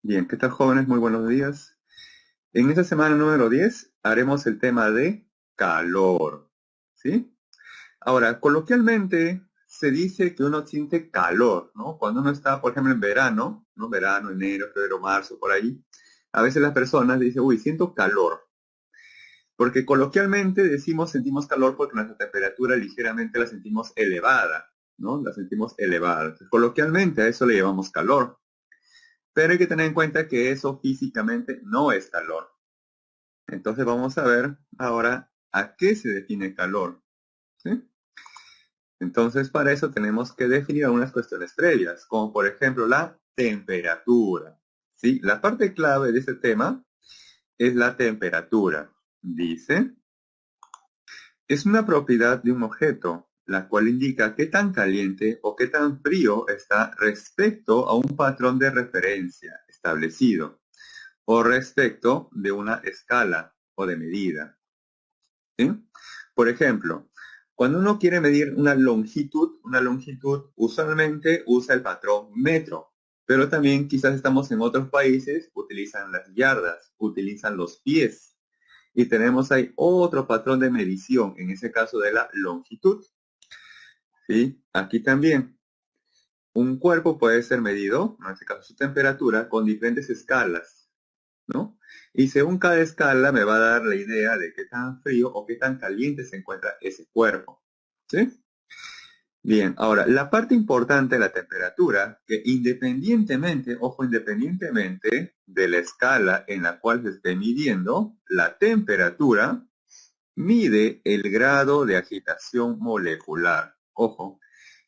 Bien, ¿qué tal jóvenes? Muy buenos días. En esta semana número 10 haremos el tema de calor, ¿sí? Ahora, coloquialmente se dice que uno siente calor, ¿no? Cuando uno está, por ejemplo, en verano, ¿no? Verano, enero, febrero, marzo, por ahí. A veces las personas dicen, uy, siento calor. Porque coloquialmente decimos sentimos calor porque nuestra temperatura ligeramente la sentimos elevada, ¿no? La sentimos elevada. Entonces, coloquialmente a eso le llamamos calor. Pero hay que tener en cuenta que eso físicamente no es calor. Entonces vamos a ver ahora a qué se define calor, ¿sí? Entonces para eso tenemos que definir algunas cuestiones previas, como por ejemplo la temperatura, ¿sí? La parte clave de este tema es la temperatura. Dice, es una propiedad de un objeto, la cual indica qué tan caliente o qué tan frío está respecto a un patrón de referencia establecido o respecto de una escala o de medida, ¿sí? Por ejemplo, cuando uno quiere medir una longitud usualmente usa el patrón metro, pero también quizás estamos en otros países, utilizan las yardas, utilizan los pies, y tenemos ahí otro patrón de medición, en ese caso de la longitud, ¿sí? Aquí también. Un cuerpo puede ser medido, en este caso su temperatura, con diferentes escalas, ¿no? Y según cada escala me va a dar la idea de qué tan frío o qué tan caliente se encuentra ese cuerpo, ¿sí? Bien, ahora, la parte importante de la temperatura, que independientemente, ojo, independientemente de la escala en la cual se esté midiendo, la temperatura mide el grado de agitación molecular. Ojo,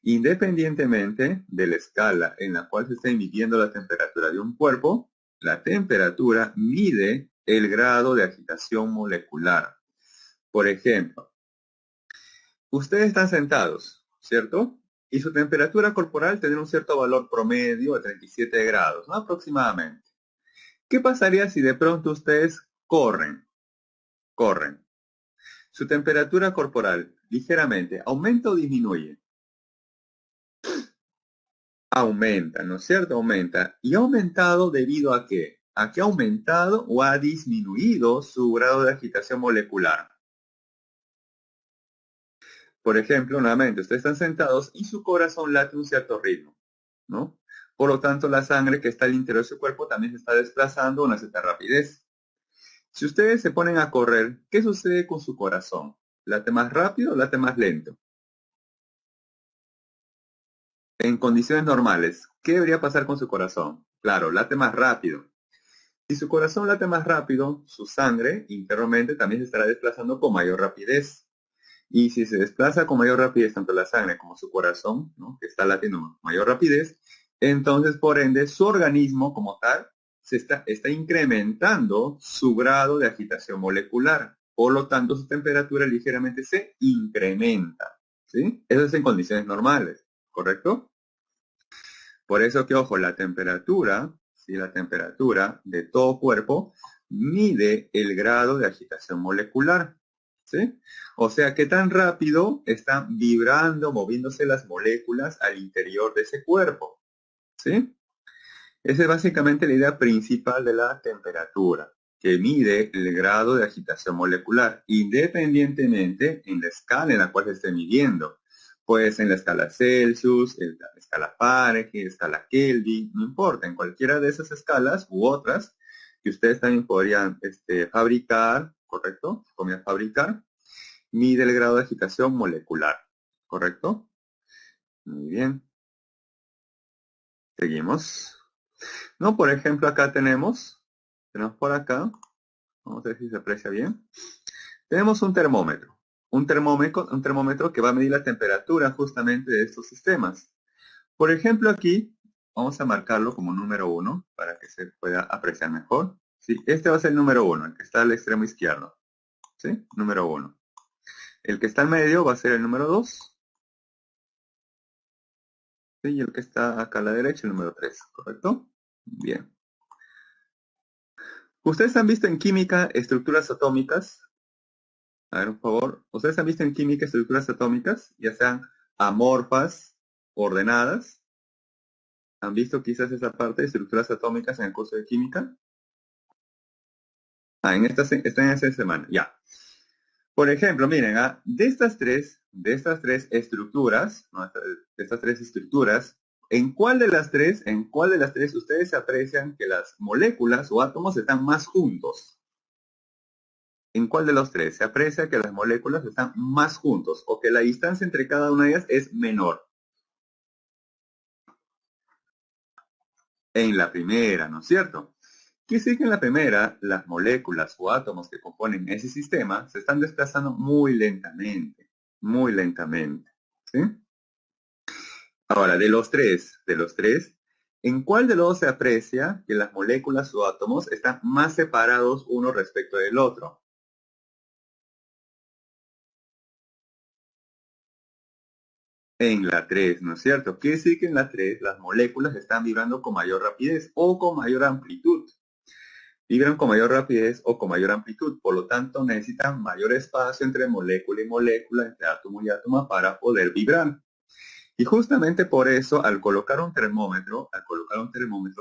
independientemente de la escala en la cual se esté midiendo la temperatura de un cuerpo, la temperatura mide el grado de agitación molecular. Por ejemplo, ustedes están sentados, ¿cierto? Y su temperatura corporal tendrá un cierto valor promedio de 37 grados, ¿no? Aproximadamente. ¿Qué pasaría si de pronto ustedes corren? Su temperatura corporal ligeramente aumenta o disminuye. Aumenta, ¿no es cierto? Aumenta. ¿Y ha aumentado debido a qué? ¿A qué ha aumentado o ha disminuido su grado de agitación molecular? Por ejemplo, nuevamente, ustedes están sentados y su corazón late un cierto ritmo, ¿no? Por lo tanto, la sangre que está al interior de su cuerpo también se está desplazando a una cierta rapidez. Si ustedes se ponen a correr, ¿qué sucede con su corazón? ¿Late más rápido o late más lento? En condiciones normales, ¿qué debería pasar con su corazón? Claro, late más rápido. Si su corazón late más rápido, su sangre internamente también se estará desplazando con mayor rapidez. Y si se desplaza con mayor rapidez tanto la sangre como su corazón, ¿no? Que está latiendo con mayor rapidez, entonces por ende su organismo como tal está incrementando su grado de agitación molecular. Por lo tanto, su temperatura ligeramente se incrementa. ¿Sí? Eso es en condiciones normales, ¿correcto? Por eso que, ojo, la temperatura, ¿sí? La temperatura de todo cuerpo mide el grado de agitación molecular, ¿sí? O sea, qué tan rápido están vibrando, moviéndose las moléculas al interior de ese cuerpo, ¿sí? Esa es básicamente la idea principal de la temperatura, que mide el grado de agitación molecular, independientemente en la escala en la cual se esté midiendo. Pues en la escala Celsius, en la escala Fahrenheit, escala Kelvin, no importa, en cualquiera de esas escalas u otras que ustedes también podrían fabricar, ¿correcto? Podrían fabricar, mide el grado de agitación molecular, ¿correcto? Muy bien, seguimos. No, por ejemplo, acá tenemos por acá, vamos a ver si se aprecia bien. Tenemos un termómetro que va a medir la temperatura justamente de estos sistemas. Por ejemplo, aquí vamos a marcarlo como número 1 para que se pueda apreciar mejor. Sí, este va a ser el número 1, el que está al extremo izquierdo. ¿Sí? Número 1. El que está en medio va a ser el número 2. ¿Sí? Y el que está acá a la derecha, el número 3. ¿Correcto? Bien. ¿Ustedes han visto en química estructuras atómicas? A ver, por favor. ¿Ustedes han visto en química estructuras atómicas? Ya sean amorfas, ordenadas. ¿Han visto quizás esa parte de estructuras atómicas en el curso de química? Está en esta semana, ya. Por ejemplo, miren, de estas tres estructuras, ¿no? De estas tres estructuras, en cuál de las tres ustedes aprecian que las moléculas o átomos están más juntos? ¿En cuál de los tres se aprecia que las moléculas están más juntos o que la distancia entre cada una de ellas es menor? En la primera, ¿no es cierto? Quiere decir que en la primera, las moléculas o átomos que componen ese sistema se están desplazando muy lentamente, ¿sí? Ahora, de los tres, ¿en cuál de los dos se aprecia que las moléculas o átomos están más separados uno respecto del otro? En la 3, ¿no es cierto? Quiere decir que en la 3 las moléculas están vibrando con mayor rapidez o con mayor amplitud. Vibran con mayor rapidez o con mayor amplitud, por lo tanto necesitan mayor espacio entre molécula y molécula, entre átomo y átomo para poder vibrar. Y justamente por eso, al colocar un termómetro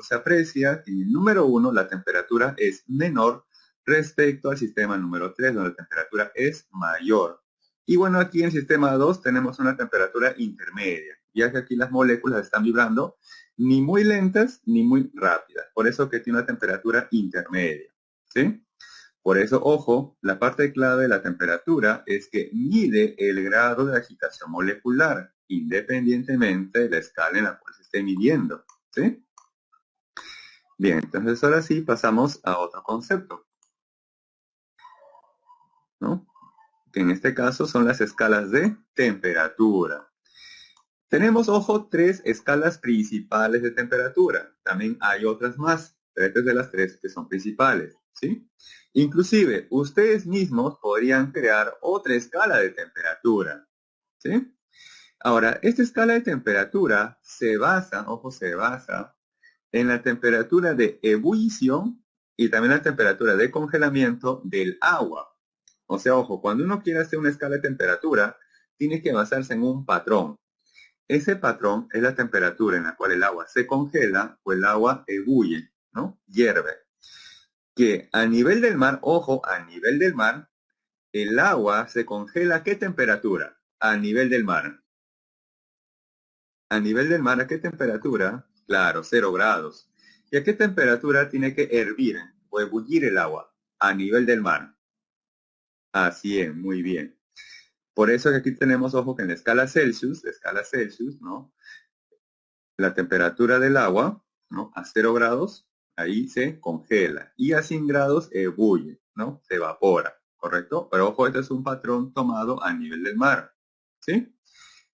se aprecia que en el número 1 la temperatura es menor respecto al sistema número 3, donde la temperatura es mayor. Y bueno, aquí en el sistema 2 tenemos una temperatura intermedia, ya que aquí las moléculas están vibrando ni muy lentas ni muy rápidas. Por eso que tiene una temperatura intermedia, ¿sí? Por eso, ojo, la parte clave de la temperatura es que mide el grado de agitación molecular, independientemente de la escala en la cual se esté midiendo, ¿sí? Bien, entonces ahora sí pasamos a otro concepto, ¿no? Que en este caso son las escalas de temperatura. Tenemos, ojo, 3 escalas principales de temperatura. También hay otras más, pero estas de las 3 que son principales, ¿sí? Inclusive, ustedes mismos podrían crear otra escala de temperatura, ¿sí? Ahora, esta escala de temperatura se basa, ojo, se basa en la temperatura de ebullición y también la temperatura de congelamiento del agua. O sea, ojo, cuando uno quiere hacer una escala de temperatura, tiene que basarse en un patrón. Ese patrón es la temperatura en la cual el agua se congela o el agua ebulle, ¿no? Hierve. Que a nivel del mar, ojo, a nivel del mar, el agua se congela ¿a qué temperatura? A nivel del mar. A nivel del mar, ¿a qué temperatura? Claro, 0 grados. ¿Y a qué temperatura tiene que hervir o ebullir el agua? A nivel del mar. Así es, muy bien. Por eso que aquí tenemos, ojo, que en la escala Celsius, ¿no? La temperatura del agua, ¿no? A 0 grados, ahí se congela. Y a 100 grados ebulle, ¿no? Se evapora, ¿correcto? Pero ojo, este es un patrón tomado a nivel del mar, ¿sí?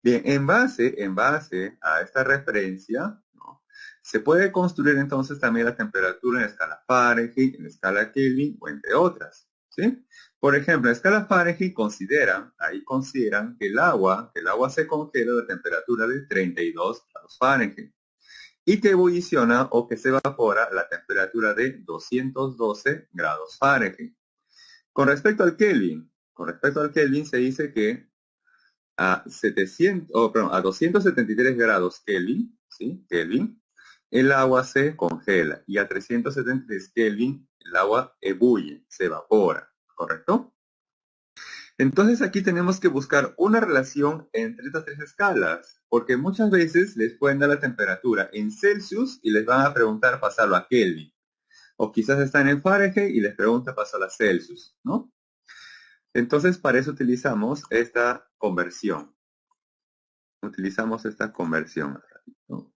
Bien, en base a esta referencia, ¿no? Se puede construir entonces también la temperatura en escala Fahrenheit, en escala Kelvin o entre otras, ¿sí? Por ejemplo, en escala Fahrenheit consideran que el agua se congela a la temperatura de 32 grados Fahrenheit y que ebulliciona o que se evapora a la temperatura de 212 grados Fahrenheit. Con respecto al Kelvin se dice que a 273 grados Kelvin, ¿sí? Kelvin, el agua se congela y a 373 Kelvin el agua ebulle, se evapora, ¿correcto? Entonces aquí tenemos que buscar una relación entre estas 3 escalas, porque muchas veces les pueden dar la temperatura en Celsius y les van a preguntar pasarlo a Kelvin. O quizás están en Fahrenheit y les pregunta pasarlo a Celsius, ¿no? Entonces para eso utilizamos esta conversión. ¿No?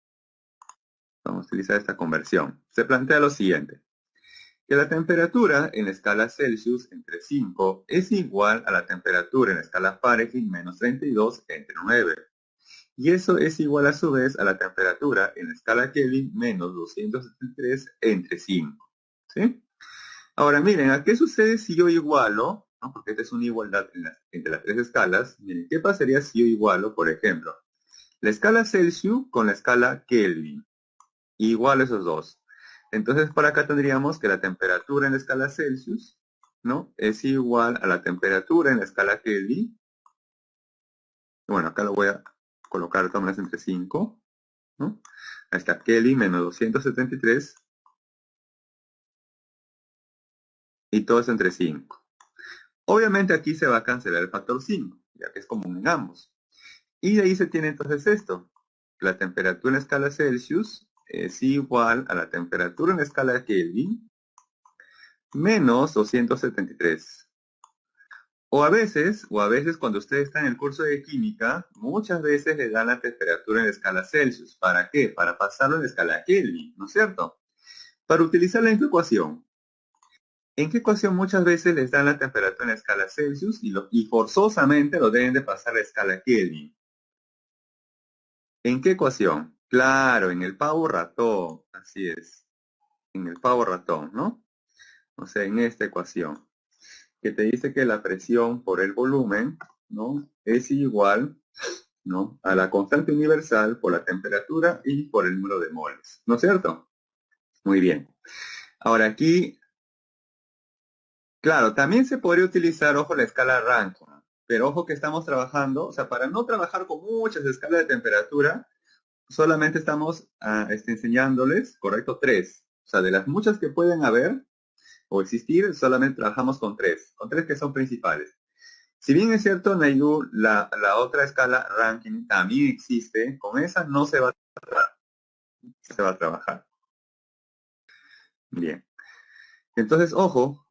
Vamos a utilizar esta conversión. Se plantea lo siguiente. Que la temperatura en la escala Celsius entre 5 es igual a la temperatura en la escala Fahrenheit menos 32 entre 9. Y eso es igual a su vez a la temperatura en la escala Kelvin menos 273 entre 5. ¿Sí? Ahora miren, ¿a qué sucede si yo igualo? ¿No? Porque esta es una igualdad entre las 3 escalas. Miren, ¿qué pasaría si yo igualo, por ejemplo, la escala Celsius con la escala Kelvin? Igual esos dos. Entonces, por acá tendríamos que la temperatura en la escala Celsius, ¿no? Es igual a la temperatura en la escala Kelvin. Bueno, acá lo voy a colocar de todas maneras entre 5, ¿no? Ahí está, Kelvin menos 273 y todo es entre 5. Obviamente aquí se va a cancelar el factor 5, ya que es común en ambos. Y de ahí se tiene entonces esto. La temperatura en escala Celsius es igual a la temperatura en escala Kelvin menos 273. O a veces cuando usted está en el curso de química, muchas veces le dan la temperatura en escala Celsius. ¿Para qué? Para pasarlo en escala Kelvin, ¿no es cierto? Para utilizarla en qué ecuación. ¿En qué ecuación muchas veces les dan la temperatura en escala Celsius y forzosamente lo deben de pasar a escala Kelvin? ¿En qué ecuación? Claro, en el pavo ratón, así es. En el pavo ratón, ¿no? O sea, en esta ecuación, que te dice que la presión por el volumen, ¿no? Es igual, ¿no? A la constante universal por la temperatura y por el número de moles, ¿no es cierto? Muy bien. Ahora aquí, claro, también se podría utilizar, ojo, la escala Rankine, pero ojo que estamos trabajando, o sea, para no trabajar con muchas escalas de temperatura, solamente estamos enseñándoles, correcto, 3. O sea, de las muchas que pueden haber o existir, solamente trabajamos con 3 que son principales. Si bien es cierto, Naidu, la otra escala Rankine también existe, con esa no se va a trabajar. Bien. Entonces, ojo,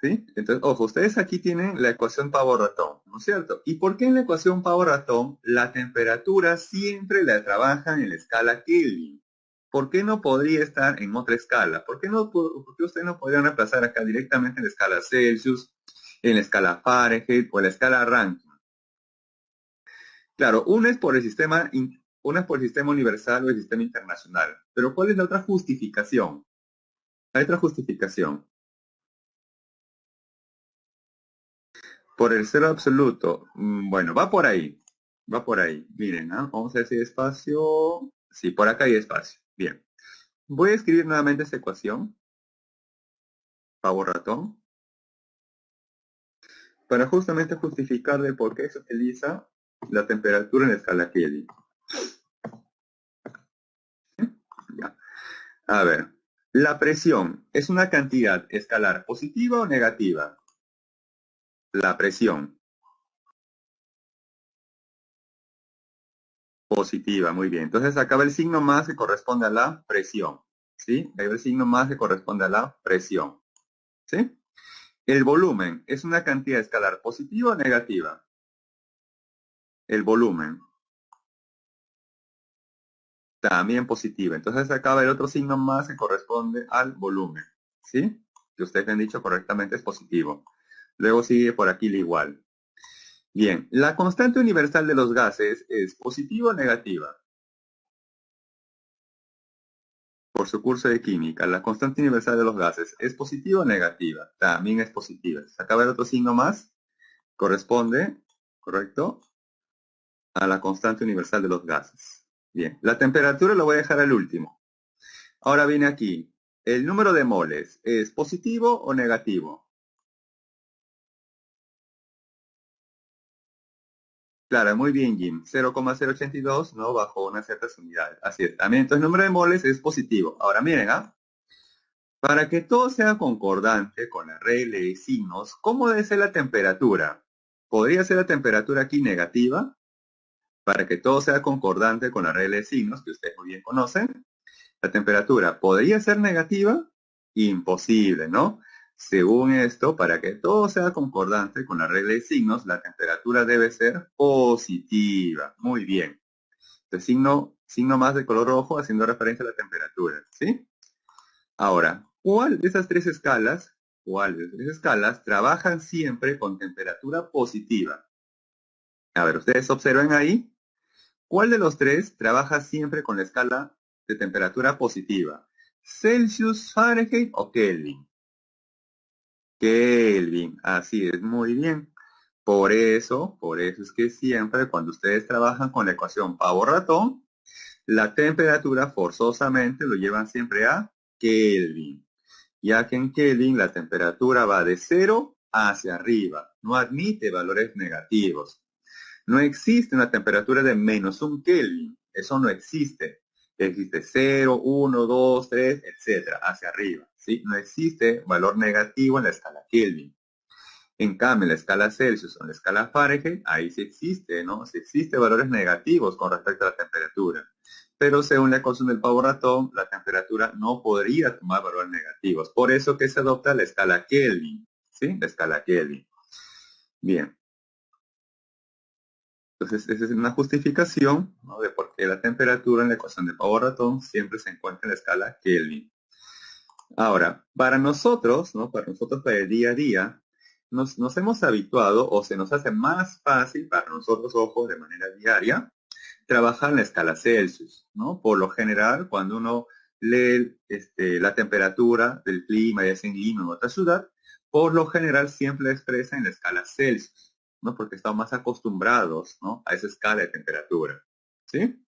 ¿sí? Entonces, ojo, ustedes aquí tienen la ecuación pavo-ratón, ¿no es cierto? ¿Y por qué en la ecuación pavo-ratón la temperatura siempre la trabajan en la escala Kelvin? ¿Por qué no podría estar en otra escala? ¿Por qué ustedes no podrían reemplazar acá directamente en la escala Celsius, en la escala Fahrenheit o en la escala Rankine? Claro, una es por el sistema universal o el sistema internacional. Pero ¿cuál es la otra justificación? La otra justificación. Por el cero absoluto. Bueno, va por ahí. Va por ahí. Miren, ¿ah? Vamos a ver si hay espacio. Sí, por acá hay espacio. Bien. Voy a escribir nuevamente esta ecuación. Pavo ratón. Para justamente justificar de por qué se utiliza la temperatura en la escala Kelvin. Ya. A ver. La presión es una cantidad escalar positiva o negativa. La presión. Positiva, muy bien. Entonces acá va el signo más que corresponde a la presión. ¿Sí? Ahí va el signo más que corresponde a la presión. ¿Sí? El volumen es una cantidad escalar positiva o negativa. El volumen. También positiva. Entonces acá va el otro signo más que corresponde al volumen. ¿Sí? Que ustedes han dicho correctamente es positivo. Luego sigue por aquí el igual. Bien, la constante universal de los gases es positiva o negativa. Por su curso de química, la constante universal de los gases es positiva o negativa. También es positiva. Se acaba el otro signo más. Corresponde, ¿correcto? A la constante universal de los gases. Bien, la temperatura lo voy a dejar al último. Ahora viene aquí. ¿El número de moles es positivo o negativo? Claro, muy bien, Jim. 0,082, ¿no? Bajo unas ciertas unidades. Así es. También, entonces, el número de moles es positivo. Ahora, miren, ¿ah? Para que todo sea concordante con la regla de signos, ¿cómo debe ser la temperatura? ¿Podría ser la temperatura aquí negativa? Para que todo sea concordante con la regla de signos, que ustedes muy bien conocen. La temperatura podría ser negativa, imposible, ¿no? Según esto, para que todo sea concordante con la regla de signos, la temperatura debe ser positiva. Muy bien. Entonces, signo más de color rojo haciendo referencia a la temperatura, ¿sí? Ahora, cuál de las tres escalas trabajan siempre con temperatura positiva? A ver, ustedes observen ahí. ¿Cuál de los tres trabaja siempre con la escala de temperatura positiva? ¿Celsius, Fahrenheit o Kelvin? Kelvin, así es, muy bien. Por eso es que siempre cuando ustedes trabajan con la ecuación pavo-ratón, la temperatura forzosamente lo llevan siempre a Kelvin, ya que en Kelvin la temperatura va de 0 hacia arriba, no admite valores negativos. No existe una temperatura de -1 Kelvin, eso no existe. Existe 0, 1, 2, 3, etcétera, hacia arriba, ¿sí? No existe valor negativo en la escala Kelvin. En cambio, en la escala Celsius o en la escala Fahrenheit, ahí sí existe, ¿no? Sí existe valores negativos con respecto a la temperatura. Pero según la ecuación del Power Ratón, la temperatura no podría tomar valores negativos. Por eso que se adopta la escala Kelvin, ¿sí? La escala Kelvin. Bien. Entonces, esa es una justificación, ¿no?, de por qué la temperatura en la ecuación de Power Ratón siempre se encuentra en la escala Kelvin. Ahora, para nosotros, ¿no?, para nosotros para el día a día, nos hemos habituado o se nos hace más fácil para nosotros, ojos, de manera diaria, trabajar en la escala Celsius, ¿no? Por lo general, cuando uno lee la temperatura del clima, ya sea en Lima o en otra ciudad, por lo general siempre la expresa en la escala Celsius, ¿no? Porque estamos más acostumbrados, ¿no?, a esa escala de temperatura, ¿sí?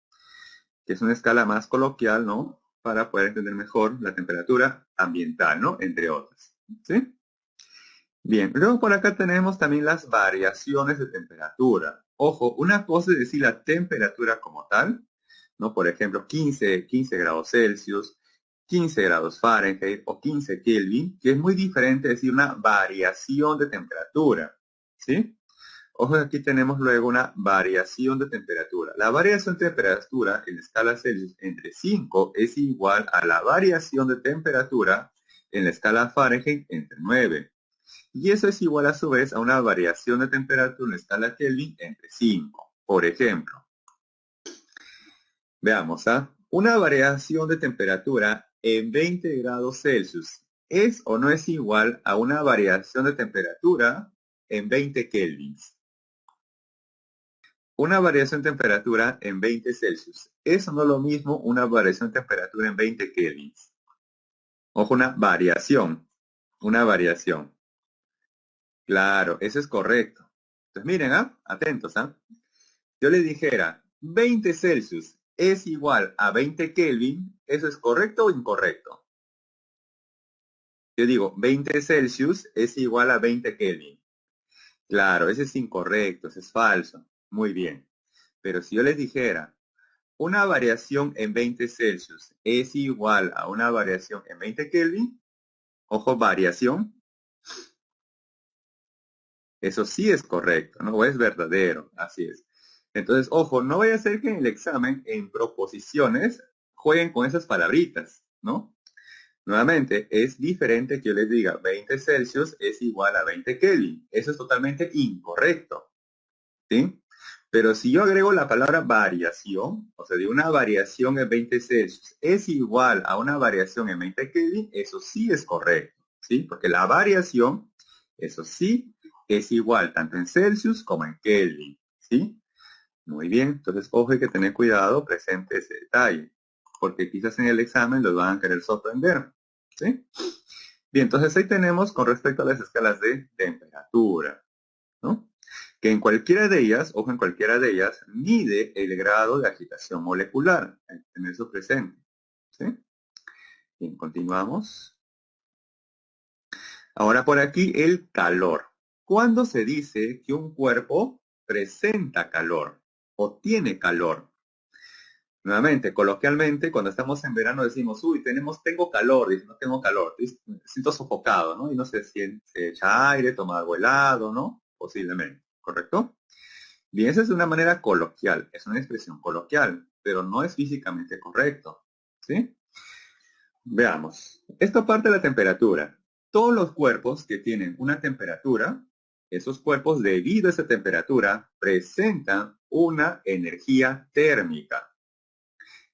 Que es una escala más coloquial, ¿no?, para poder entender mejor la temperatura ambiental, ¿no?, entre otras, ¿sí? Bien, luego por acá tenemos también las variaciones de temperatura. Ojo, una cosa es decir la temperatura como tal, ¿no? Por ejemplo, 15 grados Celsius, 15 grados Fahrenheit o 15 Kelvin, que es muy diferente decir una variación de temperatura, ¿sí? Ojo, aquí tenemos luego una variación de temperatura. La variación de temperatura en la escala Celsius entre 5 es igual a la variación de temperatura en la escala Fahrenheit entre 9. Y eso es igual a su vez a una variación de temperatura en la escala Kelvin entre 5. Por ejemplo, veamos, una variación de temperatura en 20 grados Celsius es o no es igual a una variación de temperatura en 20 kelvins. Una variación de temperatura en 20 Celsius es o no lo mismo una variación de temperatura en 20 kelvins. Ojo, una variación. Una variación. Claro, eso es correcto. Entonces miren, atentos, yo les dijera 20 Celsius es igual a 20 Kelvin, ¿eso es correcto o incorrecto? Yo digo 20 Celsius es igual a 20 Kelvin. Claro, ese es incorrecto, ese es falso. Muy bien. Pero si yo les dijera una variación en 20 Celsius es igual a una variación en 20 Kelvin, ojo, variación, eso sí es correcto, ¿no? O es verdadero, así es. Entonces, ojo, no vaya a ser que en el examen, en proposiciones, jueguen con esas palabritas, ¿no? Nuevamente, es diferente que yo les diga 20 Celsius es igual a 20 Kelvin. Eso es totalmente incorrecto, ¿sí? Pero si yo agrego la palabra variación, o sea, de una variación en 20 Celsius es igual a una variación en 20 Kelvin, eso sí es correcto, ¿sí? Porque la variación, eso sí, es igual tanto en Celsius como en Kelvin, ¿sí? Muy bien, entonces ojo, hay que tener cuidado, presente ese detalle, porque quizás en el examen los van a querer sorprender, ¿sí? Bien, entonces ahí tenemos con respecto a las escalas de temperatura, ¿no? Que en cualquiera de ellas, ojo, en cualquiera de ellas, mide el grado de agitación molecular, hay que tener eso presente, ¿sí? Bien, continuamos. Ahora por aquí el calor. ¿Cuándo se dice que un cuerpo presenta calor o tiene calor? Nuevamente, coloquialmente, cuando estamos en verano decimos, uy, tengo calor, dice, no tengo calor, me siento sofocado, ¿no? Y no sé si se echa aire, toma algo helado, ¿no? Posiblemente, ¿correcto? Bien, esa es una manera coloquial, es una expresión coloquial, pero no es físicamente correcto, ¿sí? Veamos, esta parte de la temperatura. Todos los cuerpos que tienen una temperatura, esos cuerpos debido a esa temperatura presentan una energía térmica.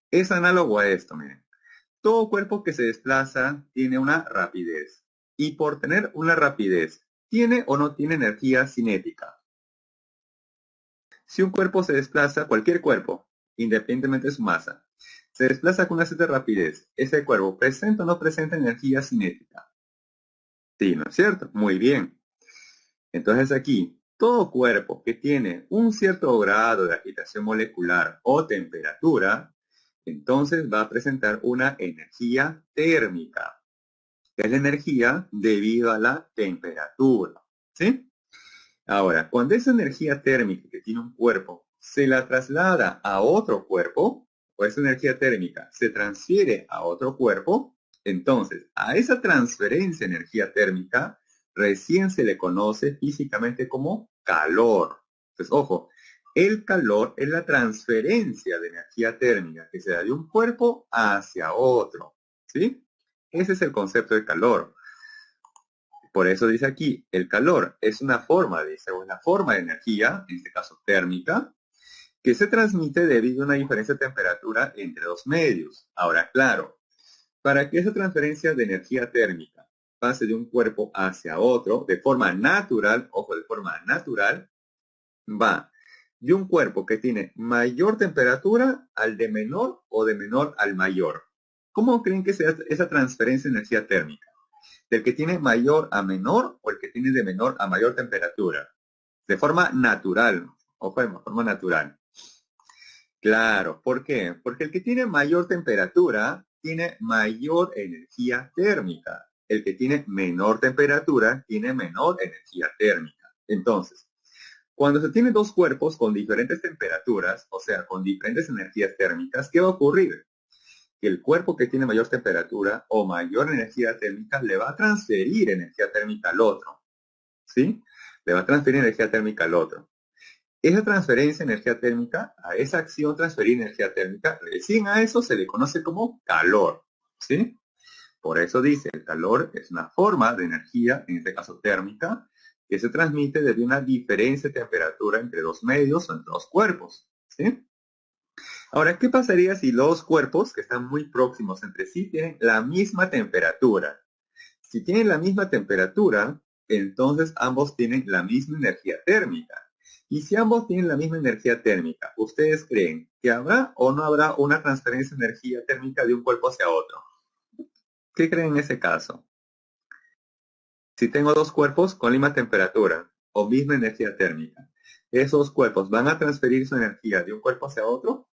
Es análogo a esto, miren. Todo cuerpo que se desplaza tiene una rapidez. Y por tener una rapidez, ¿tiene o no tiene energía cinética? Si un cuerpo se desplaza, cualquier cuerpo, independientemente de su masa, se desplaza con una cierta rapidez, ¿ese cuerpo presenta o no presenta energía cinética? Sí, ¿no es cierto? Muy bien. Entonces aquí, todo cuerpo que tiene un cierto grado de agitación molecular o temperatura, entonces va a presentar una energía térmica, que es la energía debido a la temperatura, ¿sí? Ahora, cuando esa energía térmica que tiene un cuerpo se la traslada a otro cuerpo, o esa energía térmica se transfiere a otro cuerpo, entonces a esa transferencia de energía térmica recién se le conoce físicamente como calor. Entonces, ojo, el calor es la transferencia de energía térmica que se da de un cuerpo hacia otro, ¿sí? Ese es el concepto de calor. Por eso dice aquí, el calor es una forma, dice, una forma de energía, en este caso térmica, que se transmite debido a una diferencia de temperatura entre dos medios. Ahora, claro, para que esa transferencia de energía térmica pase de un cuerpo hacia otro de forma natural, ojo, de forma natural, va de un cuerpo que tiene mayor temperatura al de menor o de menor al mayor. ¿Cómo creen que sea esa transferencia de energía térmica? ¿Del que tiene mayor a menor o el que tiene de menor a mayor temperatura? De forma natural, ojo, de forma natural. Claro, ¿por qué? Porque el que tiene mayor temperatura tiene mayor energía térmica. El que tiene menor temperatura tiene menor energía térmica. Entonces, cuando se tienen dos cuerpos con diferentes temperaturas, o sea, con diferentes energías térmicas, ¿qué va a ocurrir? Que el cuerpo que tiene mayor temperatura o mayor energía térmica le va a transferir energía térmica al otro, ¿sí? Le va a transferir energía térmica al otro. Esa transferencia de energía térmica, a esa acción transferir energía térmica, recién a eso se le conoce como calor, ¿sí? Por eso dice, el calor es una forma de energía, en este caso térmica, que se transmite desde una diferencia de temperatura entre dos medios o entre dos cuerpos, ¿sí? Ahora, ¿qué pasaría si los cuerpos que están muy próximos entre sí tienen la misma temperatura? Si tienen la misma temperatura, entonces ambos tienen la misma energía térmica. Y si ambos tienen la misma energía térmica, ¿ustedes creen que habrá o no habrá una transferencia de energía térmica de un cuerpo hacia otro? ¿Qué creen en ese caso? Si tengo dos cuerpos con la misma temperatura o misma energía térmica, ¿esos cuerpos van a transferir su energía de un cuerpo hacia otro?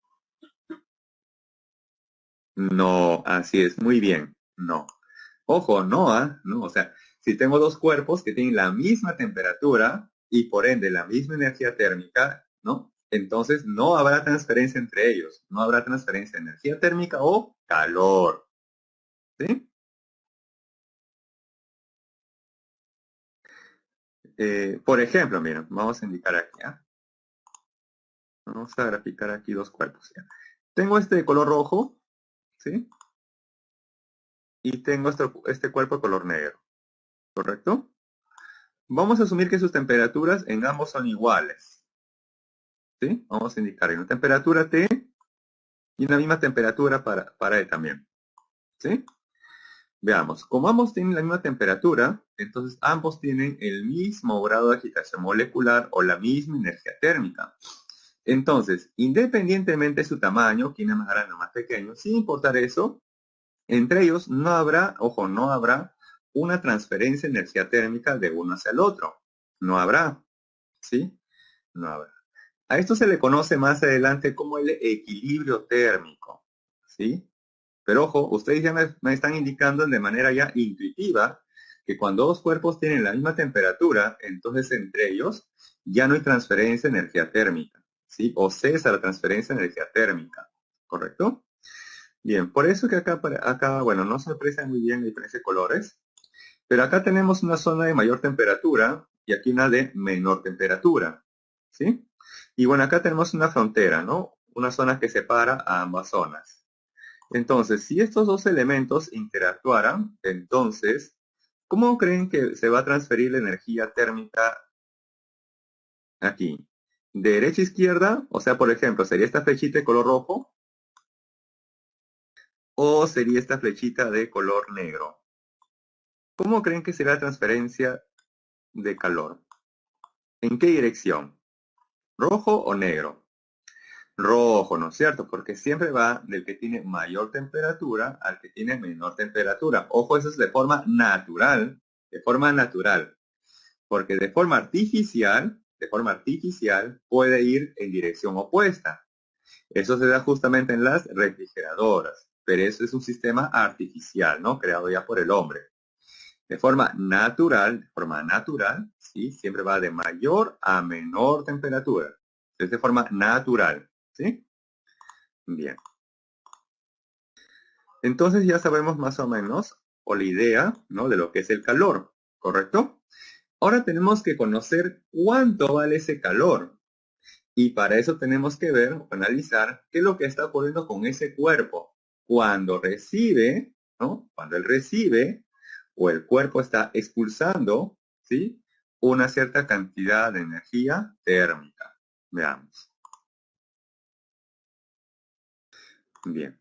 No, así es, muy bien, no. Ojo, no, no, o sea, si tengo dos cuerpos que tienen la misma temperatura y por ende la misma energía térmica, ¿no? Entonces no habrá transferencia entre ellos, no habrá transferencia de energía térmica o calor, ¿sí? Por ejemplo, miren, vamos a indicar aquí, ¿ah? Vamos a graficar aquí dos cuerpos, ¿ya? Tengo este de color rojo, ¿sí? Y tengo este cuerpo de color negro, ¿correcto? Vamos a asumir que sus temperaturas en ambos son iguales, ¿sí? Vamos a indicar una temperatura T y una misma temperatura para él también, ¿sí? Veamos, como ambos tienen la misma temperatura, entonces ambos tienen el mismo grado de agitación molecular o la misma energía térmica. Entonces, independientemente de su tamaño, quién es más grande o más pequeño, sin importar eso, entre ellos no habrá, ojo, no habrá una transferencia de energía térmica de uno hacia el otro. No habrá, ¿sí? No habrá. A esto se le conoce más adelante como el equilibrio térmico, ¿sí? Pero ojo, ustedes ya me están indicando de manera ya intuitiva que cuando dos cuerpos tienen la misma temperatura, entonces entre ellos ya no hay transferencia de energía térmica, ¿sí? O cesa la transferencia de energía térmica, ¿correcto? Bien, por eso que acá, bueno, no se aprecia muy bien la diferencia de colores, pero acá tenemos una zona de mayor temperatura y aquí una de menor temperatura, ¿sí? Y bueno, acá tenemos una frontera, ¿no? Una zona que separa a ambas zonas. Entonces, si estos dos elementos interactuaran, entonces, ¿cómo creen que se va a transferir la energía térmica aquí? ¿De derecha a izquierda? O sea, por ejemplo, ¿sería esta flechita de color rojo? ¿O sería esta flechita de color negro? ¿Cómo creen que será la transferencia de calor? ¿En qué dirección? ¿Rojo o negro? Rojo, ¿no es cierto? Porque siempre va del que tiene mayor temperatura al que tiene menor temperatura. Ojo, eso es de forma natural, porque de forma artificial puede ir en dirección opuesta. Eso se da justamente en las refrigeradoras, pero eso es un sistema artificial, ¿no? Creado ya por el hombre. De forma natural, ¿sí? Siempre va de mayor a menor temperatura. Es de forma natural, ¿sí? Bien. Entonces ya sabemos más o menos, o la idea, ¿no? De lo que es el calor, ¿correcto? Ahora tenemos que conocer cuánto vale ese calor. Y para eso tenemos que ver o analizar qué es lo que está ocurriendo con ese cuerpo. Cuando recibe, ¿no? Cuando él recibe o el cuerpo está expulsando, ¿sí? Una cierta cantidad de energía térmica. Veamos. Bien.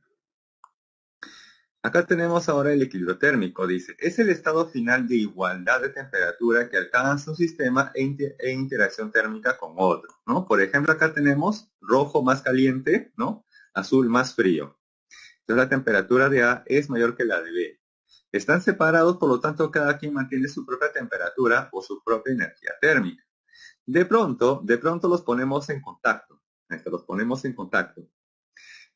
Acá tenemos ahora el equilibrio térmico, dice, es el estado final de igualdad de temperatura que alcanza un sistema en interacción térmica con otro, ¿no? Por ejemplo, acá tenemos rojo más caliente, ¿no? Azul más frío. Entonces la temperatura de A es mayor que la de B. Están separados, por lo tanto, cada quien mantiene su propia temperatura o su propia energía térmica. De pronto los ponemos en contacto. Los ponemos en contacto.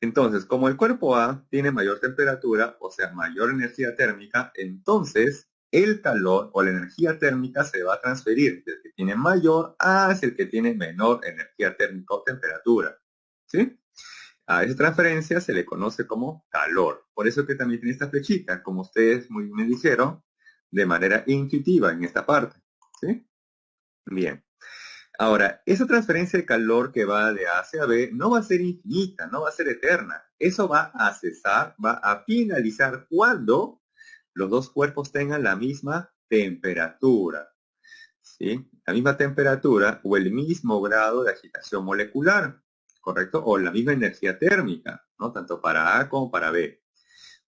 Entonces, como el cuerpo A tiene mayor temperatura, o sea, mayor energía térmica, entonces el calor o la energía térmica se va a transferir del que tiene mayor hacia el que tiene menor energía térmica o temperatura. ¿Sí? A esa transferencia se le conoce como calor. Por eso que también tiene esta flechita, como ustedes muy bien me dijeron, de manera intuitiva en esta parte. ¿Sí? Bien. Ahora, esa transferencia de calor que va de A hacia B no va a ser infinita, no va a ser eterna. Eso va a cesar, va a finalizar cuando los dos cuerpos tengan la misma temperatura. ¿Sí? La misma temperatura o el mismo grado de agitación molecular, ¿correcto? O la misma energía térmica, ¿no? Tanto para A como para B.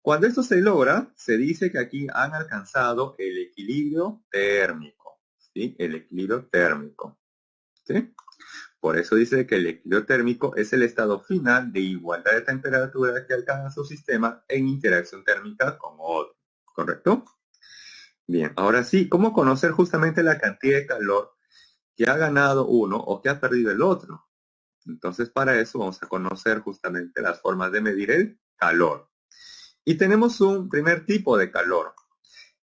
Cuando esto se logra, se dice que aquí han alcanzado el equilibrio térmico, ¿sí? El equilibrio térmico, ¿sí? Por eso dice que el equilibrio térmico es el estado final de igualdad de temperatura que alcanza un sistema en interacción térmica con otro, ¿correcto? Bien, ahora sí, ¿cómo conocer justamente la cantidad de calor que ha ganado uno o que ha perdido el otro? Entonces, para eso vamos a conocer justamente las formas de medir el calor. Y tenemos un primer tipo de calor.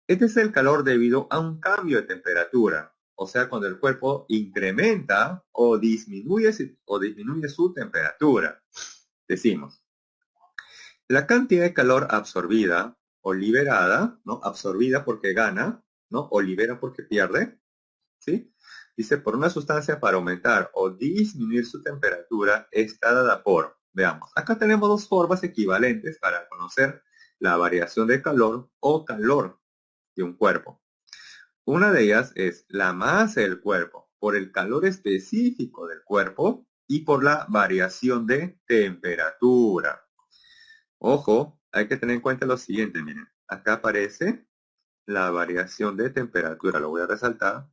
Este es el calor debido a un cambio de temperatura, o sea, cuando el cuerpo incrementa o disminuye su temperatura. Decimos, la cantidad de calor absorbida o liberada, ¿no? Absorbida porque gana, ¿no? O libera porque pierde, ¿sí? Dice, por una sustancia para aumentar o disminuir su temperatura está dada por, veamos, acá tenemos dos formas equivalentes para conocer la variación de calor o calor de un cuerpo. Una de ellas es la masa del cuerpo, por el calor específico del cuerpo y por la variación de temperatura. Ojo, hay que tener en cuenta lo siguiente, miren, acá aparece la variación de temperatura, lo voy a resaltar.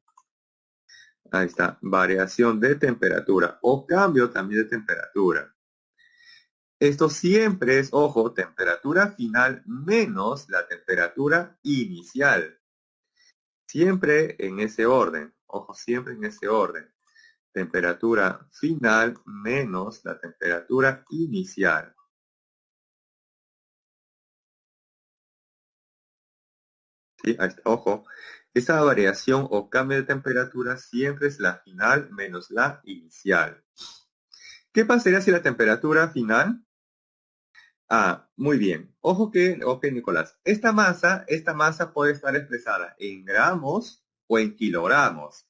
Ahí está, variación de temperatura o cambio también de temperatura. Esto siempre es, ojo, temperatura final menos la temperatura inicial. Siempre en ese orden, ojo, siempre en ese orden. Temperatura final menos la temperatura inicial. ¿Sí? Ahí está, ojo, esa variación o cambio de temperatura siempre es la final menos la inicial. ¿Qué pasaría si la temperatura final? Ah, muy bien. Ojo que, ok, Nicolás, esta masa puede estar expresada en gramos o en kilogramos.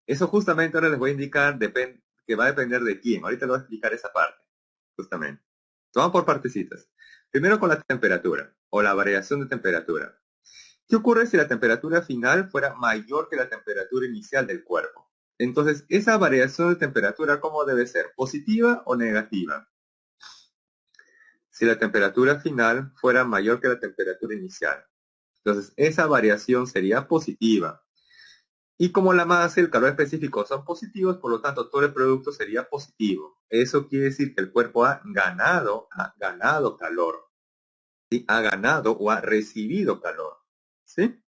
Eso justamente ahora les voy a indicar que va a depender de quién. Ahorita les voy a explicar esa parte, justamente. Vamos por partecitas. Primero con la temperatura o la variación de temperatura. ¿Qué ocurre si la temperatura final fuera mayor que la temperatura inicial del cuerpo? Entonces, esa variación de temperatura, ¿cómo debe ser? ¿Positiva o negativa? Si la temperatura final fuera mayor que la temperatura inicial. Entonces, esa variación sería positiva. Y como la masa y el calor específico son positivos, por lo tanto, todo el producto sería positivo. Eso quiere decir que el cuerpo ha ganado calor. ¿Sí? Ha ganado o ha recibido calor. ¿Sí?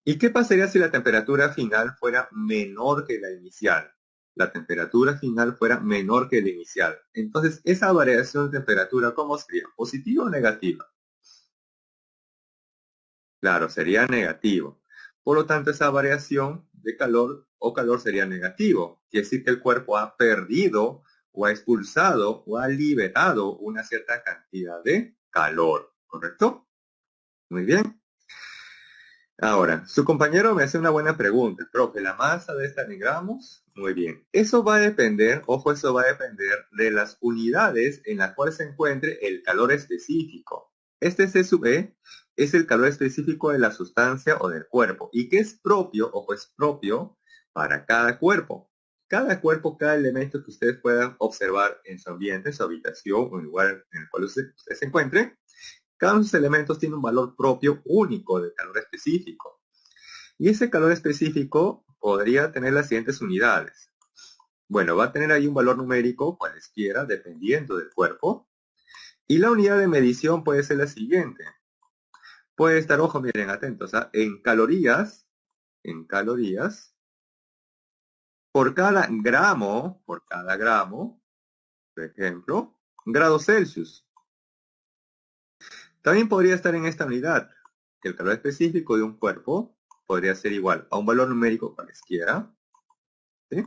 ¿Y qué pasaría si la temperatura final fuera menor que la inicial? La temperatura final fuera menor que la inicial. Entonces, esa variación de temperatura, ¿cómo sería? ¿Positiva o negativa? Claro, sería negativo. Por lo tanto, esa variación de calor o calor sería negativo. Quiere decir que el cuerpo ha perdido o ha expulsado o ha liberado una cierta cantidad de calor. ¿correcto? Muy bien. Ahora, su compañero me hace una buena pregunta. Profe, ¿la masa debe estar en gramos? Muy bien. Eso va a depender, ojo, eso va a depender de las unidades en las cuales se encuentre el calor específico. Este C sub E es el calor específico de la sustancia o del cuerpo y que es propio, ojo, es propio para cada cuerpo. Cada cuerpo, cada elemento que ustedes puedan observar en su ambiente, en su habitación o en el lugar en el cual usted se encuentre, cada uno de sus elementos tiene un valor propio único de calor específico. Y ese calor específico podría tener las siguientes unidades. Bueno, va a tener ahí un valor numérico, cualesquiera, dependiendo del cuerpo. Y la unidad de medición puede ser la siguiente. Puede estar, ojo, miren, atentos, en calorías, por cada gramo, por ejemplo, grados Celsius. También podría estar en esta unidad, que el calor específico de un cuerpo podría ser igual a un valor numérico cualesquiera, ¿sí?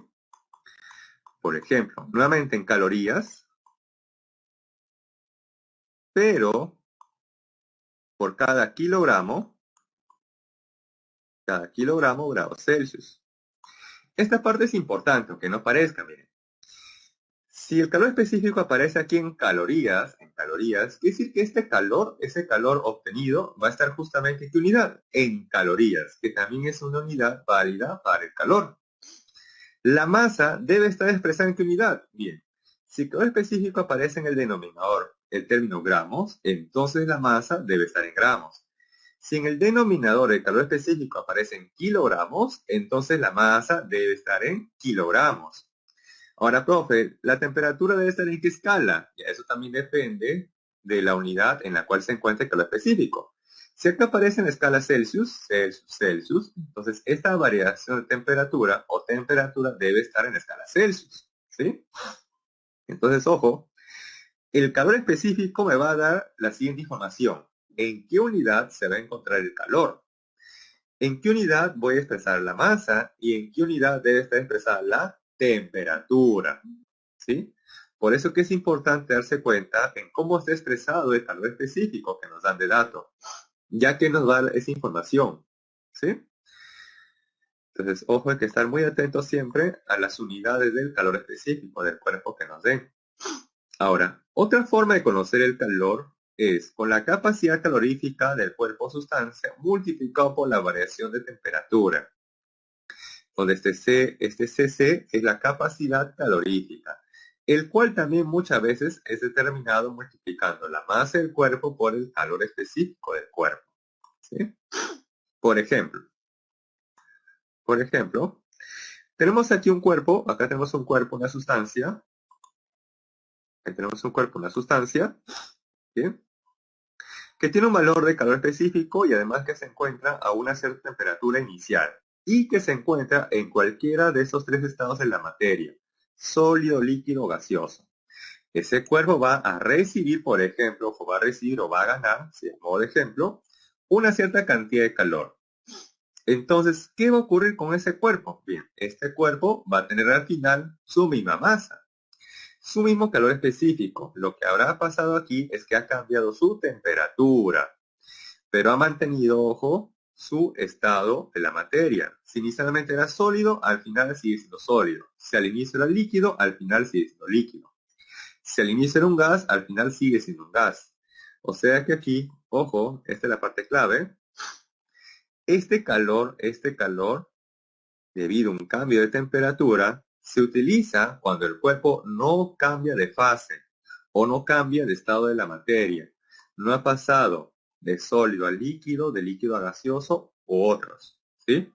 Por ejemplo, nuevamente en calorías, pero por cada kilogramo grados Celsius. Esta parte es importante, aunque no parezca, miren. Si el calor específico aparece aquí en calorías, quiere decir que ese calor obtenido va a estar justamente en qué unidad, en calorías, que también es una unidad válida para el calor. La masa debe estar expresada en qué unidad. Bien, si el calor específico aparece en el denominador, el término gramos, entonces la masa debe estar en gramos. Si en el denominador el calor específico aparece en kilogramos, entonces la masa debe estar en kilogramos. Ahora, profe, ¿la temperatura debe estar en qué escala? Ya eso también depende de la unidad en la cual se encuentra el calor específico. Si acá aparece en la escala Celsius, entonces esta variación de temperatura o temperatura debe estar en la escala Celsius, ¿sí? Entonces, ojo, el calor específico me va a dar la siguiente información. ¿En qué unidad se va a encontrar el calor? ¿En qué unidad voy a expresar la masa? ¿Y en qué unidad debe estar expresada la temperatura? ¿Sí? Por eso que es importante darse cuenta en cómo está expresado el calor específico que nos dan de dato, ya que nos da esa información. ¿Sí? Entonces, ojo, hay que estar muy atentos siempre a las unidades del calor específico del cuerpo que nos den. Ahora, otra forma de conocer el calor es con la capacidad calorífica del cuerpo o sustancia multiplicado por la variación de temperatura, donde este CC es la capacidad calorífica, el cual también muchas veces es determinado multiplicando la masa del cuerpo por el calor específico del cuerpo. ¿Sí? Por ejemplo, tenemos aquí un cuerpo, acá tenemos un cuerpo, una sustancia, ¿sí? Que tiene un valor de calor específico y además que se encuentra a una cierta temperatura inicial y que se encuentra en cualquiera de esos tres estados de la materia, sólido, líquido, gaseoso. Ese cuerpo va a recibir, por ejemplo, o va a recibir o va a ganar, si es modo de ejemplo, una cierta cantidad de calor. Entonces, ¿qué va a ocurrir con ese cuerpo? Bien, este cuerpo va a tener al final su misma masa, su mismo calor específico. Lo que habrá pasado aquí es que ha cambiado su temperatura, pero ha mantenido, ojo, su estado de la materia. Si inicialmente era sólido, al final sigue siendo sólido. Si al inicio era líquido, al final sigue siendo líquido. Si al inicio era un gas, al final sigue siendo un gas. O sea que aquí, ojo, esta es la parte clave. Este calor, debido a un cambio de temperatura, se utiliza cuando el cuerpo no cambia de fase o no cambia de estado de la materia. No ha pasado de sólido a líquido, de líquido a gaseoso u otros. ¿Sí?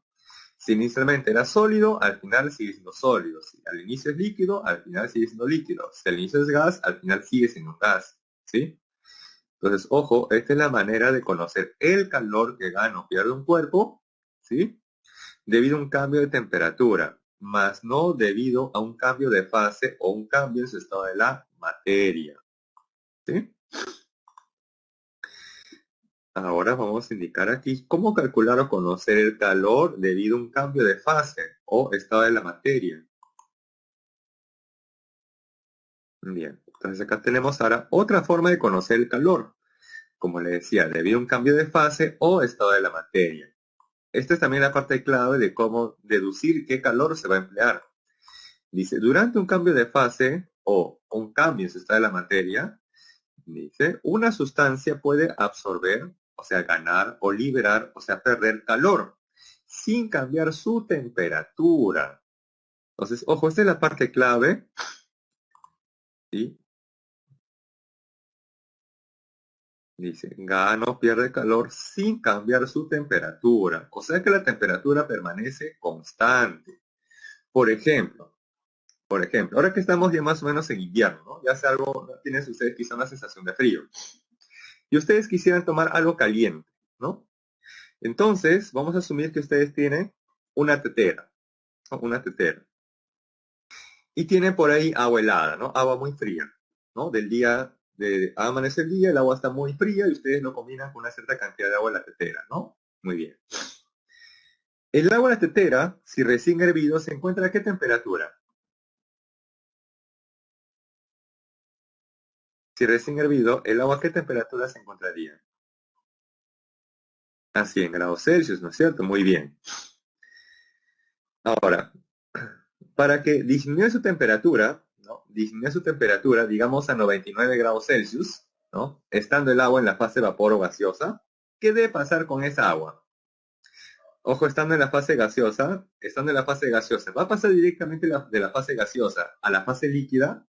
Si inicialmente era sólido, al final sigue siendo sólido. Si al inicio es líquido, al final sigue siendo líquido. Si al inicio es gas, al final sigue siendo un gas. ¿Sí? Entonces, ojo, esta es la manera de conocer el calor que gana o pierde un cuerpo, ¿sí? Debido a un cambio de temperatura, más no debido a un cambio de fase o un cambio en su estado de la materia. ¿Sí? Ahora vamos a indicar aquí cómo calcular o conocer el calor debido a un cambio de fase o estado de la materia. Bien, entonces acá tenemos ahora otra forma de conocer el calor. como le decía, debido a un cambio de fase o estado de la materia. Esta es también la parte clave de cómo deducir qué calor se va a emplear. Dice, durante un cambio de fase o un cambio en su estado de la materia, dice, una sustancia puede absorber, o sea, ganar o liberar, o sea, perder calor, sin cambiar su temperatura. Entonces, ojo, esta es la parte clave, ¿sí? Dice, gana o pierde calor sin cambiar su temperatura. O sea que la temperatura permanece constante. Por ejemplo, ahora que estamos ya más o menos en invierno, ¿no? Ya hace algo, tienen ustedes quizá una sensación de frío. Y ustedes quisieran tomar algo caliente, ¿no? Entonces, vamos a asumir que ustedes tienen una tetera, ¿no? Una tetera. Y tienen por ahí agua helada, ¿no? Agua muy fría, ¿no? Del día, amanece el día, el agua está muy fría y ustedes lo combinan con una cierta cantidad de agua en la tetera, ¿no? Muy bien. El agua en la tetera, si recién hervido, ¿se encuentra a qué temperatura? Si recién hervido, ¿el agua a qué temperatura se encontraría? A 100 grados Celsius, ¿no es cierto? Muy bien. Ahora, para que disminuya su temperatura, ¿no? Disminuya su temperatura, digamos a 99 grados Celsius, ¿no? Estando el agua en la fase vapor o gaseosa, ¿qué debe pasar con esa agua? Ojo, estando en la fase gaseosa, ¿va a pasar directamente de la fase gaseosa a la fase líquida?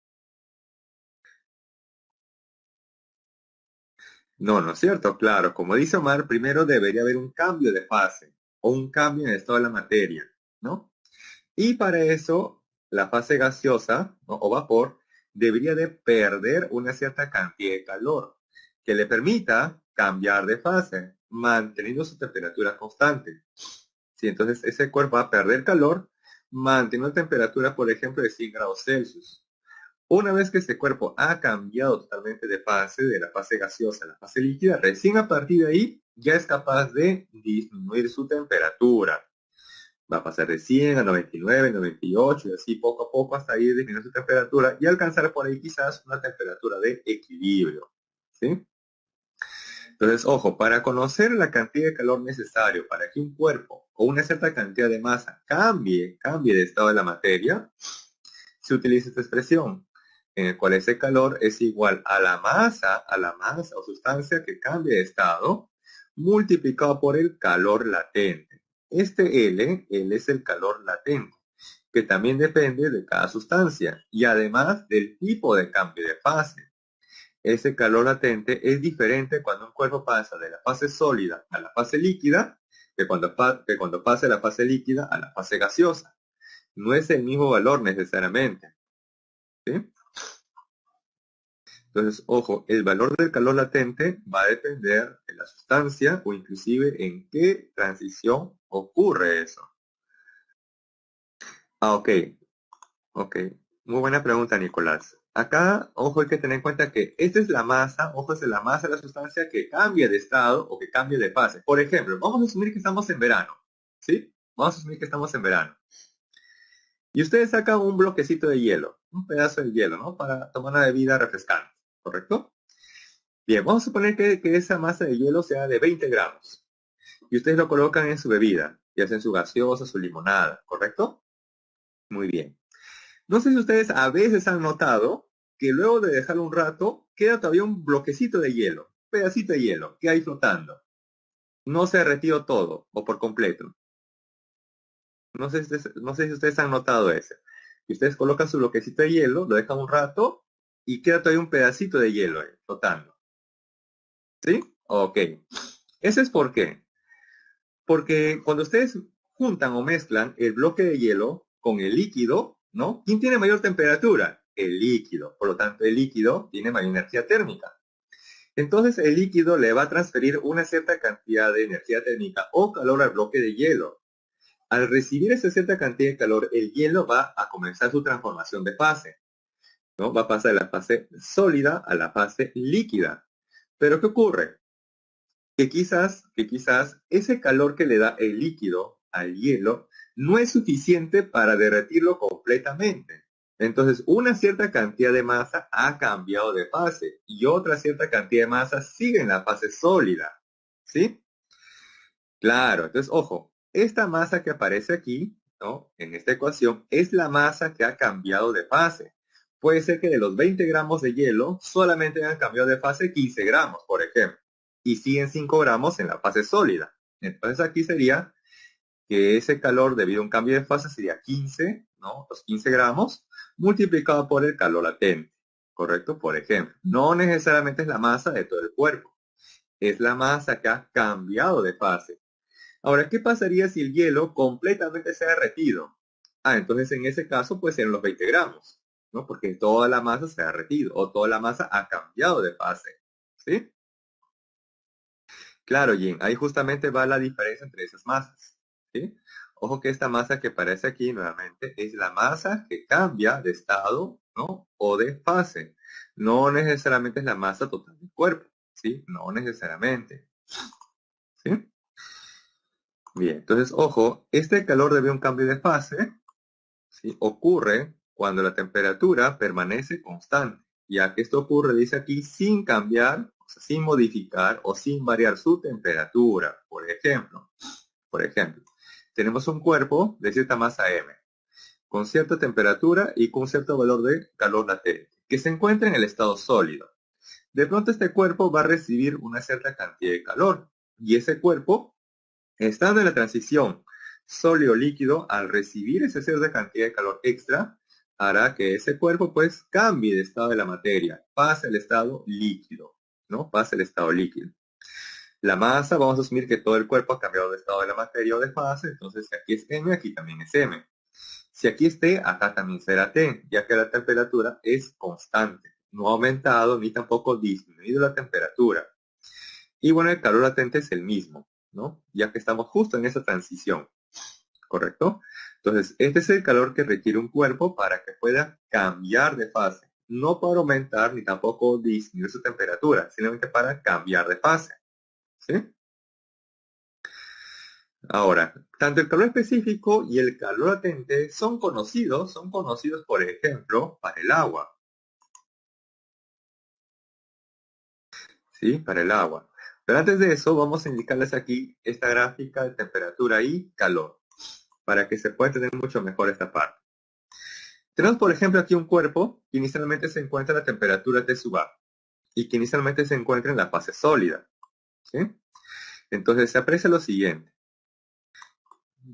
No, ¿no es cierto? Claro, como dice Omar, primero debería haber un cambio de fase o un cambio en el estado de la materia, ¿no? Y para eso, la fase gaseosa, ¿no? O vapor debería de perder una cierta cantidad de calor que le permita cambiar de fase, manteniendo su temperatura constante. Sí, entonces ese cuerpo va a perder calor, manteniendo una temperatura, por ejemplo, de 100 grados Celsius. Una vez que este cuerpo ha cambiado totalmente de fase, de la fase gaseosa a la fase líquida, recién a partir de ahí ya es capaz de disminuir su temperatura. Va a pasar de 100 a 99, 98 y así poco a poco hasta ir disminuyendo su temperatura y alcanzar por ahí quizás una temperatura de equilibrio. ¿Sí? Entonces, ojo, para conocer la cantidad de calor necesario para que un cuerpo o una cierta cantidad de masa cambie de estado de la materia, se utiliza esta expresión, en el cual ese calor es igual a la masa o sustancia que cambia de estado, multiplicado por el calor latente. Este L es el calor latente, que también depende de cada sustancia y además del tipo de cambio de fase. Ese calor latente es diferente cuando un cuerpo pasa de la fase sólida a la fase líquida que cuando pasa de la fase líquida a la fase gaseosa. No es el mismo valor necesariamente. ¿Sí? Entonces, ojo, el valor del calor latente va a depender de la sustancia o inclusive en qué transición ocurre eso. Ok, ok. Muy buena pregunta, Nicolás. Acá, ojo, hay que tener en cuenta que esta es la masa, ojo, es la masa de la sustancia que cambia de estado o que cambia de fase. Por ejemplo, vamos a asumir que estamos en verano, ¿sí? Vamos a asumir que estamos en verano. Y ustedes sacan un bloquecito de hielo, un pedazo de hielo, ¿no? Para tomar una bebida refrescante, ¿correcto? Bien, vamos a suponer que esa masa de hielo sea de 20 gramos. Y ustedes lo colocan en su bebida, y hacen su gaseosa, su limonada, ¿correcto? Muy bien. No sé si ustedes a veces han notado que luego de dejarlo un rato, queda todavía un bloquecito de hielo, un pedacito de hielo, que hay flotando. No se ha derretido todo, o por completo. No sé si ustedes han notado eso. Y ustedes colocan su bloquecito de hielo, lo dejan un rato, y queda todavía un pedacito de hielo ahí, flotando. ¿Sí? Ok. ¿Eso es por qué? Porque cuando ustedes juntan o mezclan el bloque de hielo con el líquido, ¿no? ¿Quién tiene mayor temperatura? El líquido. Por lo tanto, el líquido tiene mayor energía térmica. Entonces, el líquido le va a transferir una cierta cantidad de energía térmica o calor al bloque de hielo. Al recibir esa cierta cantidad de calor, el hielo va a comenzar su transformación de fase, ¿no? Va a pasar de la fase sólida a la fase líquida. Pero ¿qué ocurre? Que quizás ese calor que le da el líquido al hielo no es suficiente para derretirlo completamente. Entonces, una cierta cantidad de masa ha cambiado de fase y otra cierta cantidad de masa sigue en la fase sólida. ¿Sí? Claro, entonces, ojo, esta masa que aparece aquí, ¿no? En esta ecuación, es la masa que ha cambiado de fase. Puede ser que de los 20 gramos de hielo solamente hayan cambiado de fase 15 gramos, por ejemplo, y siguen 5 gramos en la fase sólida. Entonces aquí sería que ese calor debido a un cambio de fase sería 15, ¿no? Los 15 gramos multiplicado por el calor latente, ¿correcto? Por ejemplo, no necesariamente es la masa de todo el cuerpo, es la masa que ha cambiado de fase. Ahora, ¿qué pasaría si el hielo completamente se ha derretido? Entonces en ese caso pues serían los 20 gramos, ¿no? Porque toda la masa se ha derretido o toda la masa ha cambiado de fase, ¿sí? Claro, Jin, ahí justamente va la diferencia entre esas masas, ¿sí? Ojo que esta masa que aparece aquí nuevamente es la masa que cambia de estado, ¿no? O de fase. No necesariamente es la masa total del cuerpo, ¿sí? No necesariamente, ¿sí? Bien, entonces, ojo, este calor debe un cambio de fase, ¿sí? Ocurre cuando la temperatura permanece constante, ya que esto ocurre, dice aquí, sin cambiar, o sea, sin modificar o sin variar su temperatura. Por ejemplo, tenemos un cuerpo de cierta masa M, con cierta temperatura y con cierto valor de calor latente, que se encuentra en el estado sólido. De pronto este cuerpo va a recibir una cierta cantidad de calor, y ese cuerpo, estando en la transición sólido-líquido, al recibir esa cierta cantidad de calor extra, hará que ese cuerpo pues cambie de estado de la materia, pase al estado líquido, ¿no? Pase al estado líquido. La masa, vamos a asumir que todo el cuerpo ha cambiado de estado de la materia o de fase, entonces si aquí es M, aquí también es M. Si aquí es T, acá también será T, ya que la temperatura es constante, no ha aumentado ni tampoco disminuido la temperatura. Y bueno, el calor latente es el mismo, ¿no? Ya que estamos justo en esa transición, ¿correcto? Entonces, este es el calor que requiere un cuerpo para que pueda cambiar de fase, no para aumentar ni tampoco disminuir su temperatura, simplemente para cambiar de fase, ¿sí? Ahora, tanto el calor específico y el calor latente son conocidos, por ejemplo, para el agua, ¿sí? Para el agua. Pero antes de eso, vamos a indicarles aquí esta gráfica de temperatura y calor, para que se pueda entender mucho mejor esta parte. Tenemos, por ejemplo, aquí un cuerpo que inicialmente se encuentra a la temperatura T sub A y que inicialmente se encuentra en la fase sólida, ¿sí? Entonces se aprecia lo siguiente,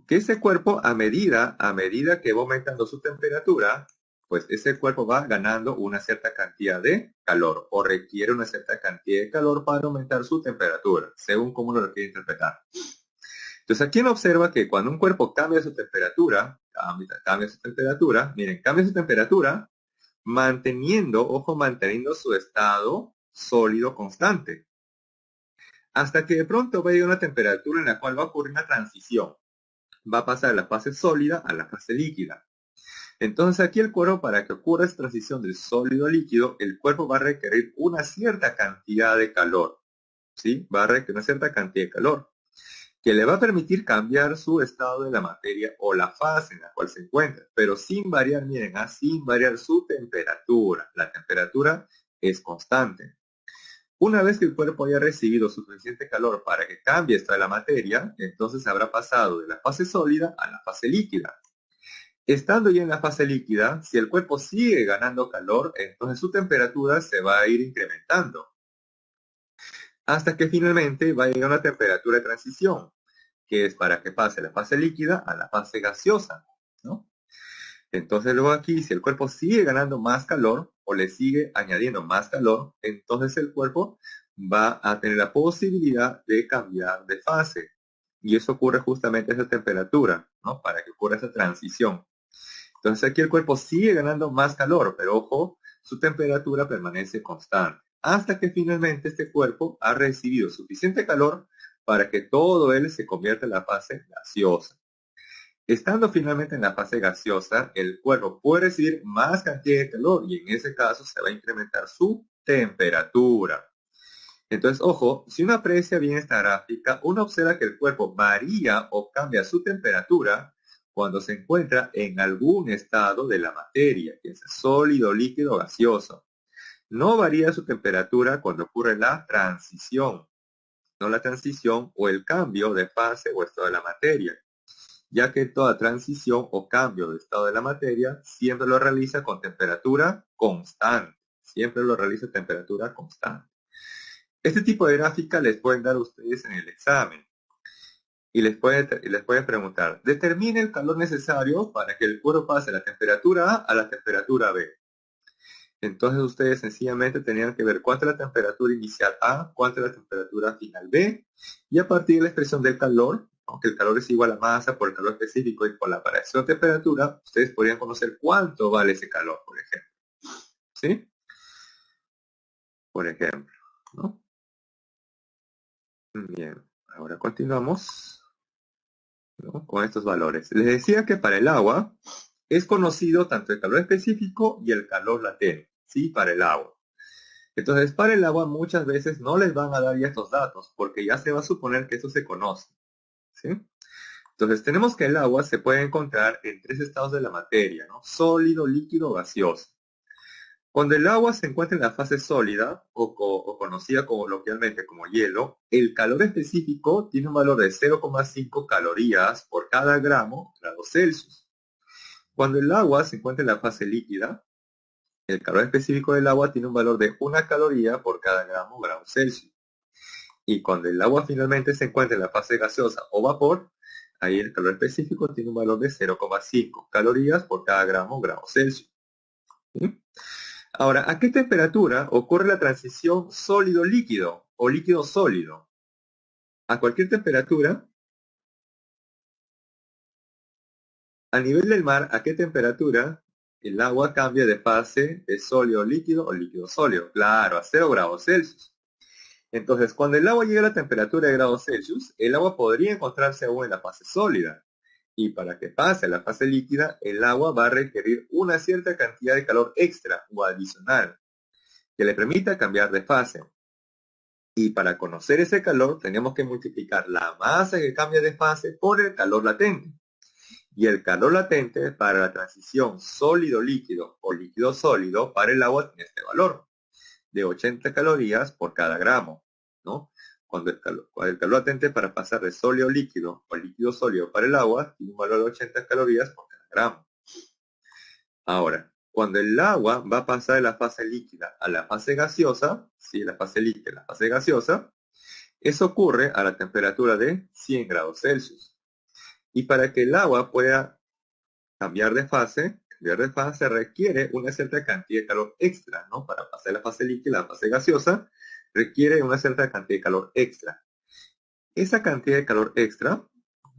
que ese cuerpo a medida que va aumentando su temperatura, pues ese cuerpo va ganando una cierta cantidad de calor o requiere una cierta cantidad de calor para aumentar su temperatura, según cómo lo quiere interpretar. Entonces aquí uno observa que cuando un cuerpo cambia su temperatura, miren, cambia su temperatura manteniendo su estado sólido constante, hasta que de pronto va a llegar una temperatura en la cual va a ocurrir una transición, va a pasar de la fase sólida a la fase líquida. Entonces aquí el cuerpo, para que ocurra esta transición del sólido al líquido, el cuerpo va a requerir una cierta cantidad de calor, ¿sí? Va a requerir una cierta cantidad de calor, que le va a permitir cambiar su estado de la materia o la fase en la cual se encuentra, pero sin variar, miren, sin variar su temperatura. La temperatura es constante. Una vez que el cuerpo haya recibido suficiente calor para que cambie esto de la materia, entonces habrá pasado de la fase sólida a la fase líquida. Estando ya en la fase líquida, si el cuerpo sigue ganando calor, entonces su temperatura se va a ir incrementando, hasta que finalmente va a llegar a una temperatura de transición, que es para que pase la fase líquida a la fase gaseosa, ¿no? Entonces luego aquí, si el cuerpo sigue ganando más calor o le sigue añadiendo más calor, entonces el cuerpo va a tener la posibilidad de cambiar de fase. Y eso ocurre justamente a esa temperatura, ¿no? Para que ocurra esa transición. Entonces aquí el cuerpo sigue ganando más calor, pero ojo, su temperatura permanece constante, hasta que finalmente este cuerpo ha recibido suficiente calor para que todo él se convierta en la fase gaseosa. Estando finalmente en la fase gaseosa, el cuerpo puede recibir más cantidad de calor y en ese caso se va a incrementar su temperatura. Entonces, ojo, si uno aprecia bien esta gráfica, uno observa que el cuerpo varía o cambia su temperatura cuando se encuentra en algún estado de la materia, ya sea sólido, líquido o gaseoso. No varía su temperatura cuando ocurre la transición, no la transición o el cambio de fase o estado de la materia, ya que toda transición o cambio de estado de la materia siempre lo realiza con temperatura constante. Siempre lo realiza a temperatura constante. Este tipo de gráfica les pueden dar a ustedes en el examen. Y les pueden preguntar, determine el calor necesario para que el cuerpo pase de la temperatura A a la temperatura B. Entonces ustedes sencillamente tenían que ver cuánto es la temperatura inicial A, cuánto es la temperatura final B, y a partir de la expresión del calor, aunque el calor es igual a masa por el calor específico y por la variación de temperatura, ustedes podrían conocer cuánto vale ese calor, por ejemplo. ¿Sí? Por ejemplo, ¿no? Bien, ahora continuamos, ¿no?, con estos valores. Les decía que para el agua es conocido tanto el calor específico y el calor latente, ¿sí? Para el agua. Entonces, para el agua muchas veces no les van a dar ya estos datos, porque ya se va a suponer que eso se conoce, ¿sí? Entonces, tenemos que el agua se puede encontrar en tres estados de la materia, ¿no? Sólido, líquido, gaseoso. Cuando el agua se encuentra en la fase sólida, o conocida coloquialmente como hielo, el calor específico tiene un valor de 0,5 calorías por cada gramos grados Celsius. Cuando el agua se encuentra en la fase líquida, el calor específico del agua tiene un valor de 1 caloría por cada grado Celsius. Y cuando el agua finalmente se encuentra en la fase gaseosa o vapor, ahí el calor específico tiene un valor de 0,5 calorías por cada grado Celsius. ¿Sí? Ahora, ¿a qué temperatura ocurre la transición sólido-líquido o líquido-sólido? A cualquier temperatura. A nivel del mar, ¿a qué temperatura el agua cambia de fase de sólido-líquido o líquido-sólido? Claro, a 0 grados Celsius. Entonces, cuando el agua llega a la temperatura de grados Celsius, el agua podría encontrarse aún en la fase sólida. Y para que pase a la fase líquida, el agua va a requerir una cierta cantidad de calor extra o adicional que le permita cambiar de fase. Y para conocer ese calor, tenemos que multiplicar la masa que cambia de fase por el calor latente. Y el calor latente para la transición sólido-líquido o líquido-sólido para el agua tiene este valor de 80 calorías por cada gramo, ¿no? Cuando el calor latente para pasar de sólido líquido o líquido sólido para el agua tiene un valor de 80 calorías por cada gramo. Ahora, cuando el agua va a pasar de la fase líquida a la fase gaseosa, ¿sí? La fase líquida a la fase gaseosa, eso ocurre a la temperatura de 100 grados Celsius. Y para que el agua pueda cambiar de fase requiere una cierta cantidad de calor extra, ¿no? Para pasar de la fase líquida a la fase gaseosa, requiere una cierta cantidad de calor extra. Esa cantidad de calor extra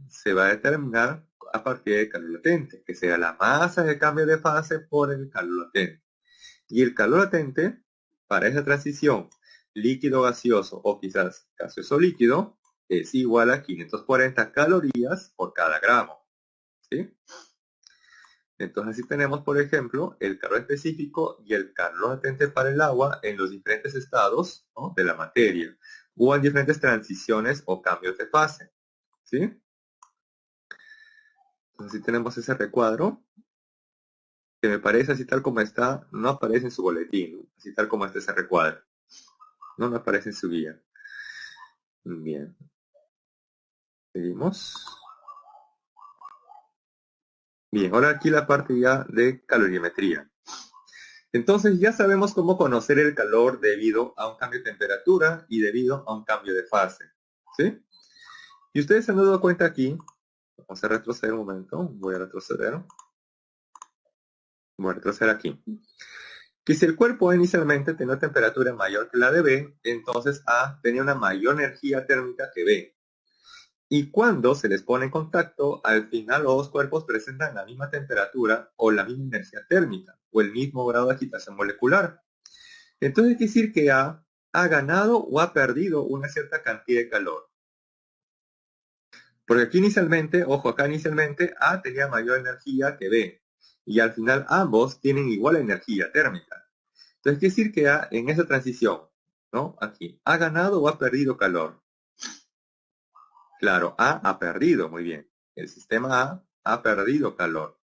se va a determinar a partir del calor latente, que sea la masa de cambio de fase por el calor latente. Y el calor latente, para esa transición líquido gaseoso o quizás gaseoso líquido, es igual a 540 calorías por cada gramo, ¿sí? Entonces así tenemos, por ejemplo, el calor específico y el calor latente para el agua en los diferentes estados, ¿no?, de la materia, o en diferentes transiciones o cambios de fase, ¿sí? Entonces así tenemos ese recuadro, que me parece así tal como está, no aparece en su boletín, ¿no? Así tal como está ese recuadro, no aparece en su guía. Bien, seguimos. Bien, ahora aquí la parte ya de calorimetría. Entonces ya sabemos cómo conocer el calor debido a un cambio de temperatura y debido a un cambio de fase, ¿sí? Y ustedes se han dado cuenta aquí, vamos a retroceder un momento, voy a retroceder aquí, que si el cuerpo A inicialmente tenía una temperatura mayor que la de B, entonces A tenía una mayor energía térmica que B. Y cuando se les pone en contacto, al final los dos cuerpos presentan la misma temperatura o la misma energía térmica o el mismo grado de agitación molecular. Entonces quiere decir que A ha ganado o ha perdido una cierta cantidad de calor. Porque aquí inicialmente, ojo, acá inicialmente A tenía mayor energía que B. Y al final ambos tienen igual energía térmica. Entonces quiere decir que A en esa transición, ¿no? Aquí, ¿ha ganado o ha perdido calor? Claro, A ha perdido, muy bien. El sistema A ha perdido calor.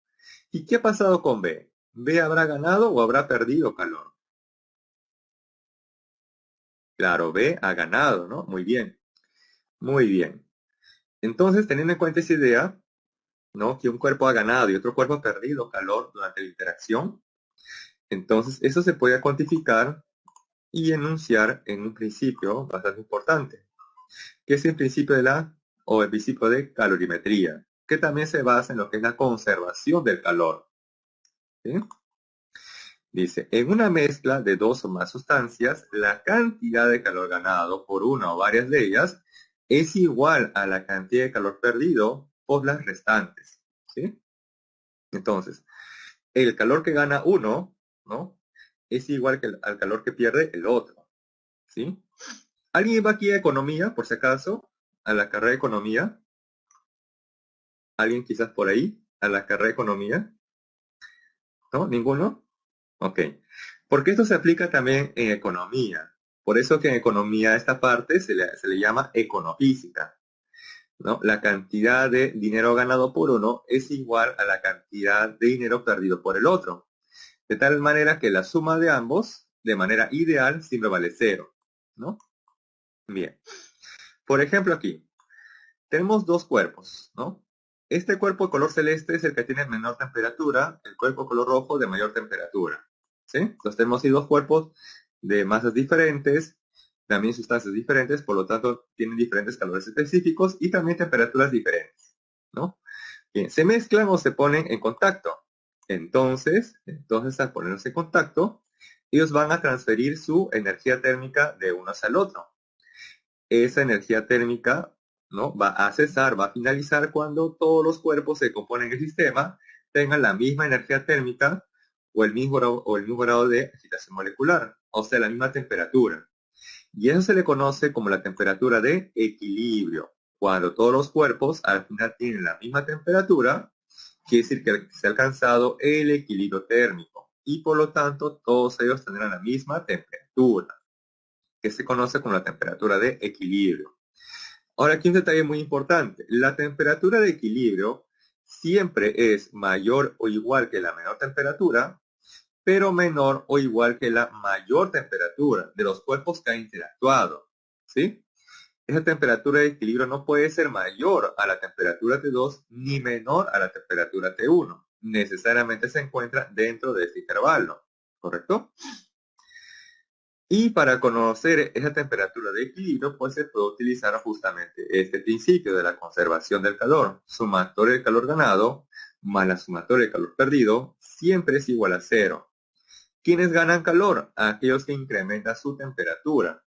¿Y qué ha pasado con B? ¿B habrá ganado o habrá perdido calor? Claro, B ha ganado, ¿no? Muy bien, muy bien. Entonces, teniendo en cuenta esa idea, ¿no? Que un cuerpo ha ganado y otro cuerpo ha perdido calor durante la interacción, entonces eso se puede cuantificar y enunciar en un principio bastante importante, que es el principio o el principio de calorimetría, que también se basa en lo que es la conservación del calor. ¿Sí? Dice, en una mezcla de dos o más sustancias, la cantidad de calor ganado por una o varias de ellas es igual a la cantidad de calor perdido por las restantes. ¿Sí? Entonces, el calor que gana uno, ¿no? Es igual que al calor que pierde el otro. ¿Sí? ¿Alguien va aquí a economía, por si acaso? ¿A la carrera de economía? ¿Alguien quizás por ahí? ¿A la carrera de economía? ¿No? ¿Ninguno? Ok. Porque esto se aplica también en economía. Por eso que en economía esta parte se le llama econofísica, ¿no? La cantidad de dinero ganado por uno es igual a la cantidad de dinero perdido por el otro. De tal manera que la suma de ambos, de manera ideal, siempre vale cero, ¿no? Bien. Por ejemplo aquí, tenemos dos cuerpos, ¿no? Este cuerpo de color celeste es el que tiene menor temperatura, el cuerpo de color rojo de mayor temperatura, ¿sí? Entonces tenemos ahí dos cuerpos de masas diferentes, también sustancias diferentes, por lo tanto tienen diferentes calores específicos y también temperaturas diferentes, ¿no? Bien, se mezclan o se ponen en contacto. Entonces al ponerse en contacto, ellos van a transferir su energía térmica de unos al otro. Esa energía térmica, ¿no? Va a cesar, va a finalizar cuando todos los cuerpos que componen el sistema tengan la misma energía térmica o el mismo grado de agitación molecular, o sea, la misma temperatura. Y eso se le conoce como la temperatura de equilibrio. Cuando todos los cuerpos al final tienen la misma temperatura, quiere decir que se ha alcanzado el equilibrio térmico y por lo tanto todos ellos tendrán la misma temperatura, que se conoce como la temperatura de equilibrio. Ahora, aquí un detalle muy importante. La temperatura de equilibrio siempre es mayor o igual que la menor temperatura, pero menor o igual que la mayor temperatura de los cuerpos que han interactuado. ¿Sí? Esa temperatura de equilibrio no puede ser mayor a la temperatura T2 ni menor a la temperatura T1. Necesariamente se encuentra dentro de este intervalo. ¿Correcto? Y para conocer esa temperatura de equilibrio, pues se puede utilizar justamente este principio de la conservación del calor. Sumatorio del calor ganado más la sumatoria del calor perdido siempre es igual a cero. ¿Quiénes ganan calor? Aquellos que incrementan su temperatura,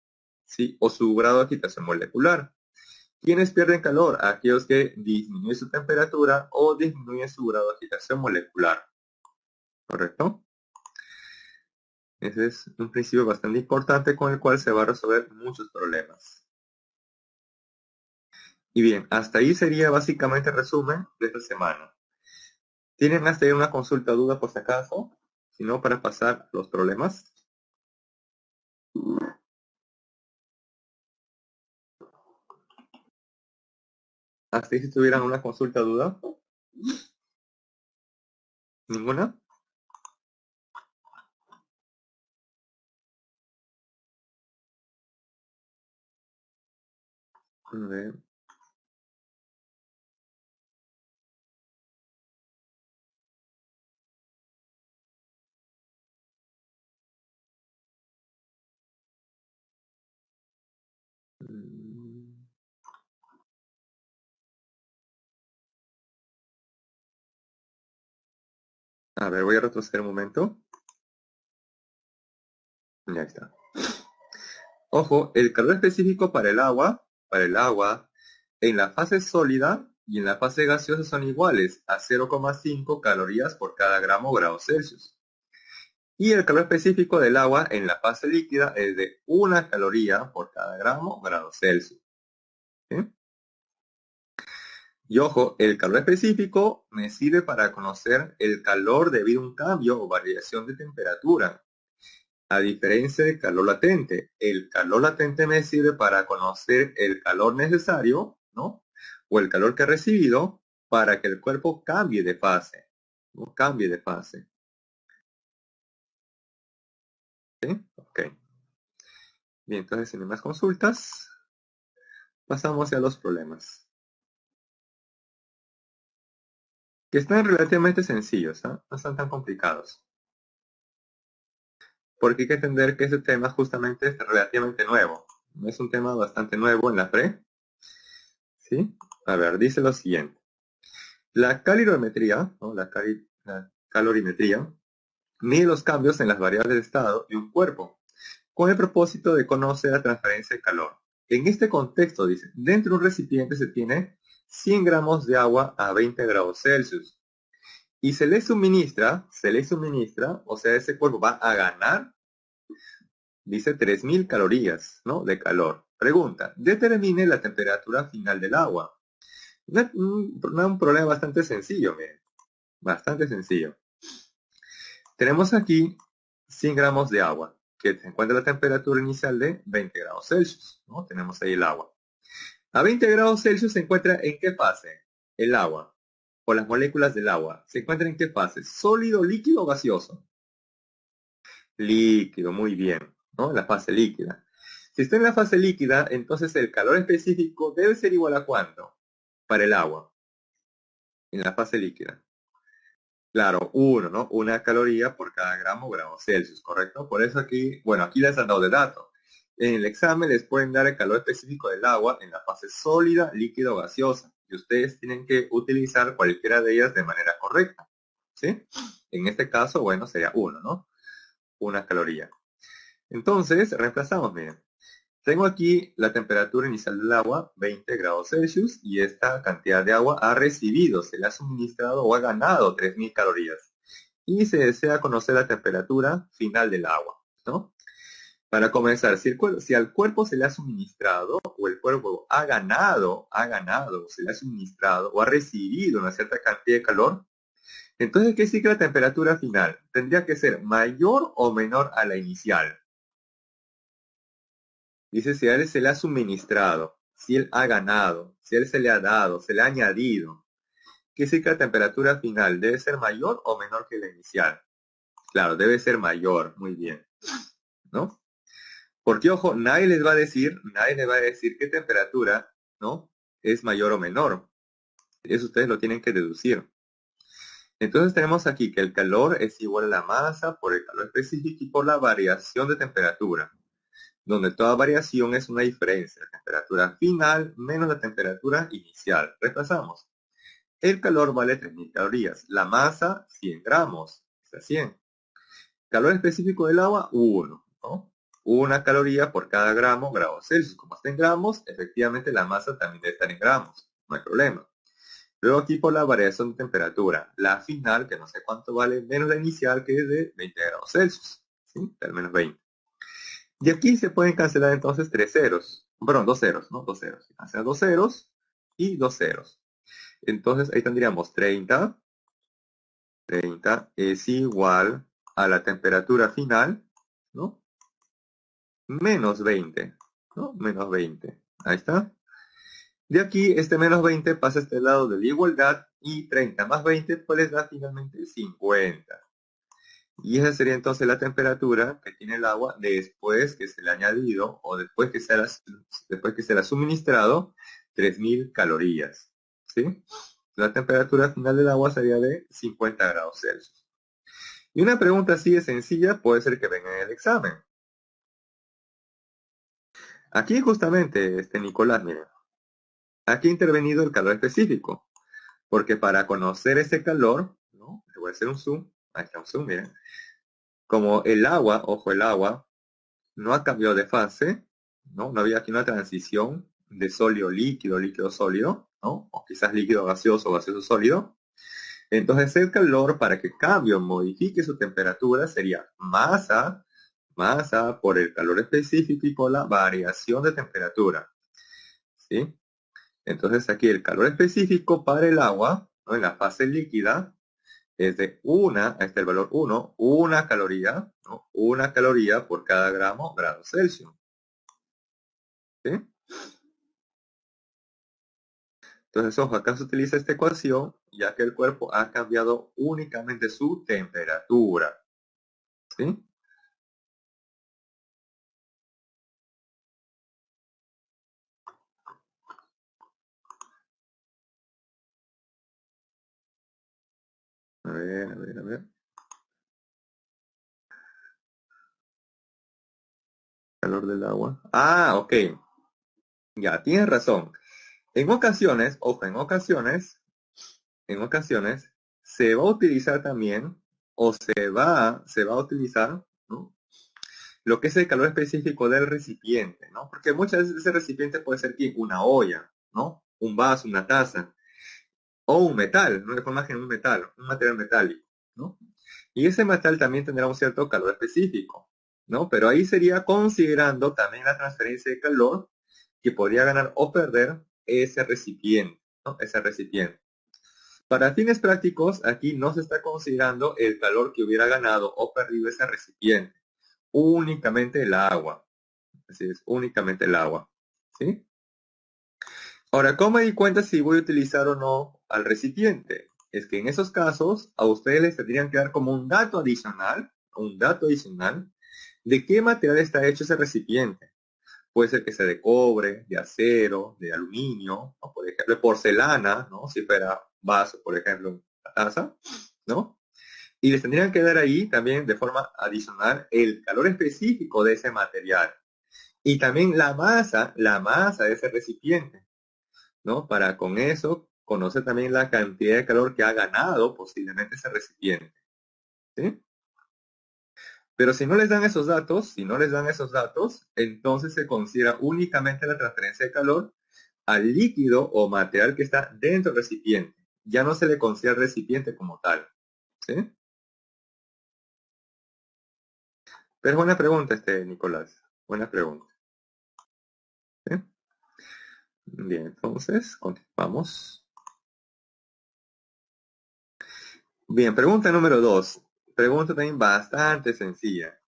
¿sí? O su grado de agitación molecular. ¿Quiénes pierden calor? Aquellos que disminuyen su temperatura o disminuyen su grado de agitación molecular. ¿Correcto? Ese es un principio bastante importante con el cual se va a resolver muchos problemas. Y bien, hasta ahí sería básicamente el resumen de esta semana. ¿Tienen hasta ahí una consulta o duda por si acaso? Si no, para pasar los problemas. Hasta ahí si tuvieran una consulta o duda. ¿Ninguna? A ver. A ver, voy a retroceder un momento. Ya está. Ojo, el calor específico para el agua, en la fase sólida y en la fase gaseosa son iguales a 0,5 calorías por cada gramo o grado Celsius. Y el calor específico del agua en la fase líquida es de 1 caloría por cada gramo o grado Celsius. ¿Sí? Y ojo, el calor específico me sirve para conocer el calor debido a un cambio o variación de temperatura. A diferencia del calor latente, el calor latente me sirve para conocer el calor necesario, ¿no? O el calor que he recibido para que el cuerpo cambie de fase, ¿no? Cambie de fase. ¿Sí? Ok. Bien, entonces, sin más consultas, pasamos a los problemas. Que están relativamente sencillos, ¿eh? No están tan complicados. Porque hay que entender que ese tema justamente es relativamente nuevo. Es un tema bastante nuevo en la pre. ¿Sí? A ver, dice lo siguiente. La calorimetría, ¿no? La calorimetría, mide los cambios en las variables de estado de un cuerpo, con el propósito de conocer la transferencia de calor. En este contexto, dice, dentro de un recipiente se tiene 100 gramos de agua a 20 grados Celsius. Y se le suministra, o sea, ese cuerpo va a ganar, dice 3000 calorías, ¿no? De calor. Pregunta, determine la temperatura final del agua. Un problema bastante sencillo, miren. Bastante sencillo. Tenemos aquí 100 gramos de agua, que se encuentra a la temperatura inicial de 20 grados Celsius, ¿no? Tenemos ahí el agua. A 20 grados Celsius se encuentra ¿en qué fase? El agua, o las moléculas del agua. ¿Se encuentran en qué fase? ¿Sólido, líquido o gaseoso? Líquido, muy bien, ¿no? La fase líquida. Si está en la fase líquida, entonces el calor específico debe ser igual a ¿cuánto? Para el agua, en la fase líquida. Claro, uno, ¿no? Una caloría por cada gramo Celsius, ¿correcto? Por eso aquí, bueno, aquí les han dado de dato. En el examen les pueden dar el calor específico del agua en la fase sólida, líquido o gaseosa. Y ustedes tienen que utilizar cualquiera de ellas de manera correcta, ¿sí? En este caso, bueno, sería uno, ¿no? Una caloría. Entonces, reemplazamos, miren. Tengo aquí la temperatura inicial del agua, 20 grados Celsius, y esta cantidad de agua ha recibido, se le ha suministrado o ha ganado 3000 calorías. Y se desea conocer la temperatura final del agua, ¿no? Para comenzar, si al cuerpo se le ha suministrado o el cuerpo ha ganado, se le ha suministrado o ha recibido una cierta cantidad de calor, entonces ¿qué significa la temperatura final? Tendría que ser mayor o menor a la inicial. Dice si a él se le ha suministrado, si él ha ganado, si a él se le ha dado, se le ha añadido. ¿Qué significa la temperatura final? ¿Debe ser mayor o menor que la inicial? Claro, debe ser mayor, muy bien, ¿no? Porque, ojo, nadie les va a decir qué temperatura, ¿no? Es mayor o menor. Eso ustedes lo tienen que deducir. Entonces tenemos aquí que el calor es igual a la masa por el calor específico y por la variación de temperatura, donde toda variación es una diferencia. La temperatura final menos la temperatura inicial. Repasamos. El calor vale 3000 calorías. La masa, 100 gramos. Está 100. Calor específico del agua, 1. ¿No? Una caloría por cada gramo, grados Celsius. Como está en gramos, efectivamente la masa también debe estar en gramos. No hay problema. Luego aquí por la variación de temperatura. La final, que no sé cuánto vale, menos la inicial, que es de 20 grados Celsius. ¿Sí? Al menos 20. Y aquí se pueden cancelar entonces 3 ceros. Perdón, 2 ceros, ¿no? 2 ceros. Cancelar 2 ceros y 2 ceros. Entonces ahí tendríamos 30. 30 es igual a la temperatura final, ¿no? Menos 20, ¿no? Menos 20. Ahí está. De aquí, este menos 20 pasa a este lado de la igualdad y 30 más 20 pues les da finalmente 50. Y esa sería entonces la temperatura que tiene el agua después que se le ha añadido o después que se le ha suministrado 3000 calorías. ¿Sí? La temperatura final del agua sería de 50 grados Celsius. Y una pregunta así de sencilla puede ser que venga en el examen. Aquí justamente, Nicolás, miren, aquí ha intervenido el calor específico, porque para conocer ese calor, ¿no? Le voy a hacer un zoom, ahí está un zoom, miren, como el agua, ojo, el agua, no ha cambiado de fase, ¿no? No había aquí una transición de sólido líquido, líquido sólido, ¿no? O quizás líquido gaseoso, gaseoso sólido. Entonces el calor para que cambie o modifique su temperatura sería masa por el calor específico y por la variación de temperatura. ¿Sí? Entonces aquí el calor específico para el agua, ¿no? En la fase líquida, es de ahí está el valor 1, una caloría, ¿no? Una caloría por cada grado Celsius. ¿Sí? Entonces, ojo, acá se utiliza esta ecuación ya que el cuerpo ha cambiado únicamente su temperatura. ¿Sí? A ver, a ver, a ver. Calor del agua. Ah, ok. Ya, tienes razón. En ocasiones, ojo, en ocasiones, se va a utilizar también, o se va a utilizar, ¿no? Lo que es el calor específico del recipiente, ¿no? Porque muchas veces ese recipiente puede ser ¿qué? Una olla, ¿no? Un vaso, una taza, o un metal, ¿no? De forma que un metal, un material metálico, ¿no? Y ese metal también tendrá un cierto calor específico, ¿no? Pero ahí sería considerando también la transferencia de calor que podría ganar o perder ese recipiente, ¿no? Ese recipiente. Para fines prácticos, aquí no se está considerando el calor que hubiera ganado o perdido ese recipiente, únicamente el agua. Así es, únicamente el agua. ¿Sí? Ahora, ¿cómo me di cuenta si voy a utilizar o no al recipiente? Es que en esos casos, a ustedes les tendrían que dar como un dato adicional, de qué material está hecho ese recipiente. Puede ser que sea de cobre, de acero, de aluminio, o por ejemplo, de porcelana, ¿no? Si fuera vaso, por ejemplo, una taza, ¿no? Y les tendrían que dar ahí también de forma adicional el calor específico de ese material. Y también la masa de ese recipiente, ¿no? Para con eso conocer también la cantidad de calor que ha ganado posiblemente ese recipiente, ¿sí? Pero si no les dan esos datos, si no les dan esos datos, entonces se considera únicamente la transferencia de calor al líquido o material que está dentro del recipiente. Ya no se le considera el recipiente como tal, ¿sí? Pero es buena pregunta Nicolás. Buena pregunta, ¿sí? Bien, entonces, continuamos. Bien, pregunta número 2. Pregunta también bastante sencilla.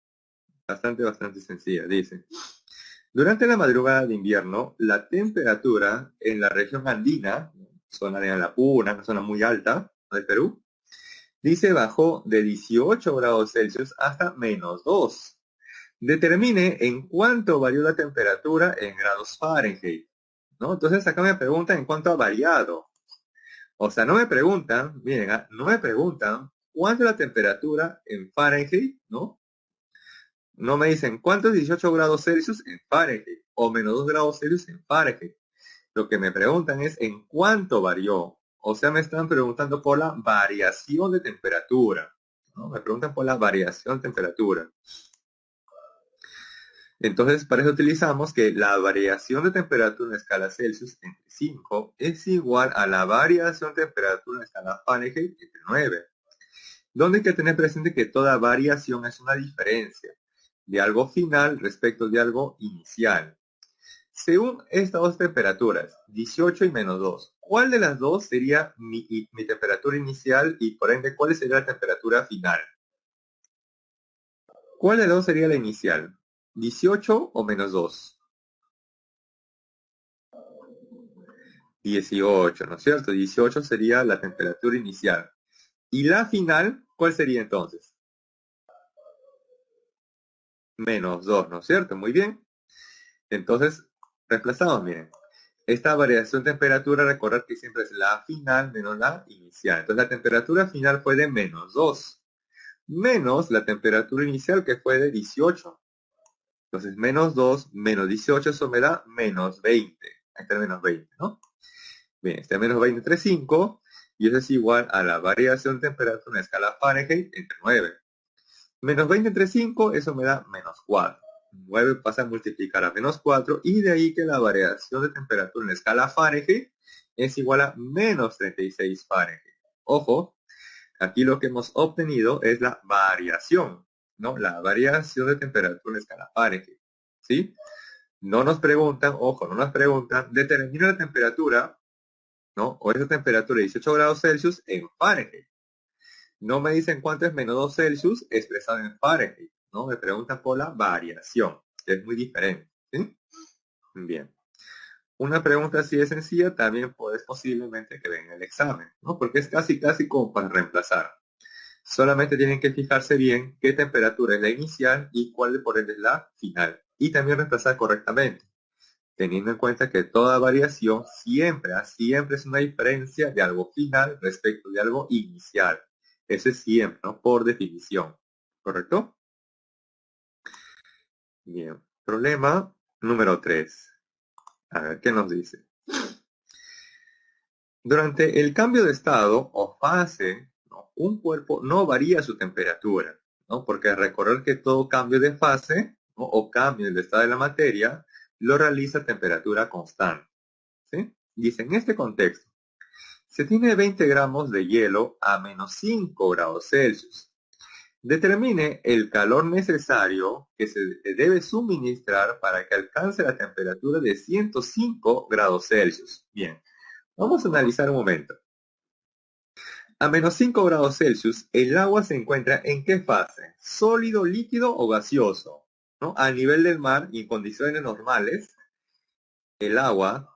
Bastante sencilla. Dice, durante la madrugada de invierno, la temperatura en la región andina, zona de La Puna, una zona muy alta del Perú, dice bajó de 18 grados Celsius hasta -2. Determine en cuánto varió la temperatura en grados Fahrenheit, ¿no? Entonces acá me preguntan en cuánto ha variado. O sea, no me preguntan, miren, no me preguntan cuánto es la temperatura en Fahrenheit, ¿no? No me dicen cuánto es 18 grados Celsius en Fahrenheit o -2 grados Celsius en Fahrenheit. Lo que me preguntan es en cuánto varió. O sea, me están preguntando por la variación de temperatura, ¿no? Me preguntan por la variación de temperatura. Entonces, para eso utilizamos que la variación de temperatura en escala Celsius entre 5 es igual a la variación de temperatura en escala Fahrenheit entre 9. Donde hay que tener presente que toda variación es una diferencia de algo final respecto de algo inicial. Según estas dos temperaturas, 18 y -2, ¿cuál de las dos sería mi temperatura inicial y por ende cuál sería la temperatura final? ¿Cuál de las dos sería la inicial? ¿18 o -2? 18, ¿no es cierto? 18 sería la temperatura inicial. ¿Y la final, cuál sería entonces? -2, ¿no es cierto? Muy bien. Entonces, reemplazamos, miren. Esta variación de temperatura, recordad que siempre es la final menos la inicial. Entonces, la temperatura final fue de -2, menos la temperatura inicial que fue de 18. Entonces, -2 menos 18, eso me da -20. Ahí está el -20, ¿no? Bien, este -20 entre 5, y eso es igual a la variación de temperatura en escala Fahrenheit entre 9. -20 entre 5, eso me da -4. 9 pasa a multiplicar a -4 y de ahí que la variación de temperatura en la escala Fahrenheit es igual a -36 Fahrenheit. Ojo, aquí lo que hemos obtenido es la variación, ¿no? La variación de temperatura en la escala Fahrenheit, ¿sí? No nos preguntan, ojo, no nos preguntan, determina la temperatura, ¿no? O esa temperatura de 18 grados Celsius en Fahrenheit. No me dicen cuánto es -2 Celsius expresado en Fahrenheit, ¿no? Me preguntan por la variación, que es muy diferente, ¿sí? Bien. Una pregunta así de sencilla también puedes posiblemente que venga en el examen, ¿no? Porque es casi como para reemplazar. Solamente tienen que fijarse bien qué temperatura es la inicial y cuál por ende es la final. Y también reemplazar correctamente, teniendo en cuenta que toda variación siempre es una diferencia de algo final respecto de algo inicial. Ese es siempre, ¿no? Por definición. ¿Correcto? Bien. Problema número 3. A ver, ¿qué nos dice? Durante el cambio de estado o fase, ¿no? Un cuerpo no varía su temperatura, ¿no? Porque recordar que todo cambio de fase, ¿no? O cambio del estado de la materia lo realiza a temperatura constante. ¿Sí? Dice, en este contexto, se tiene 20 gramos de hielo a menos 5 grados Celsius. Determine el calor necesario que se debe suministrar para que alcance la temperatura de 105 grados Celsius. Bien, vamos a analizar un momento. A menos 5 grados Celsius, el agua se encuentra ¿en qué fase? ¿Sólido, líquido o gaseoso? ¿No? A nivel del mar y en condiciones normales, el agua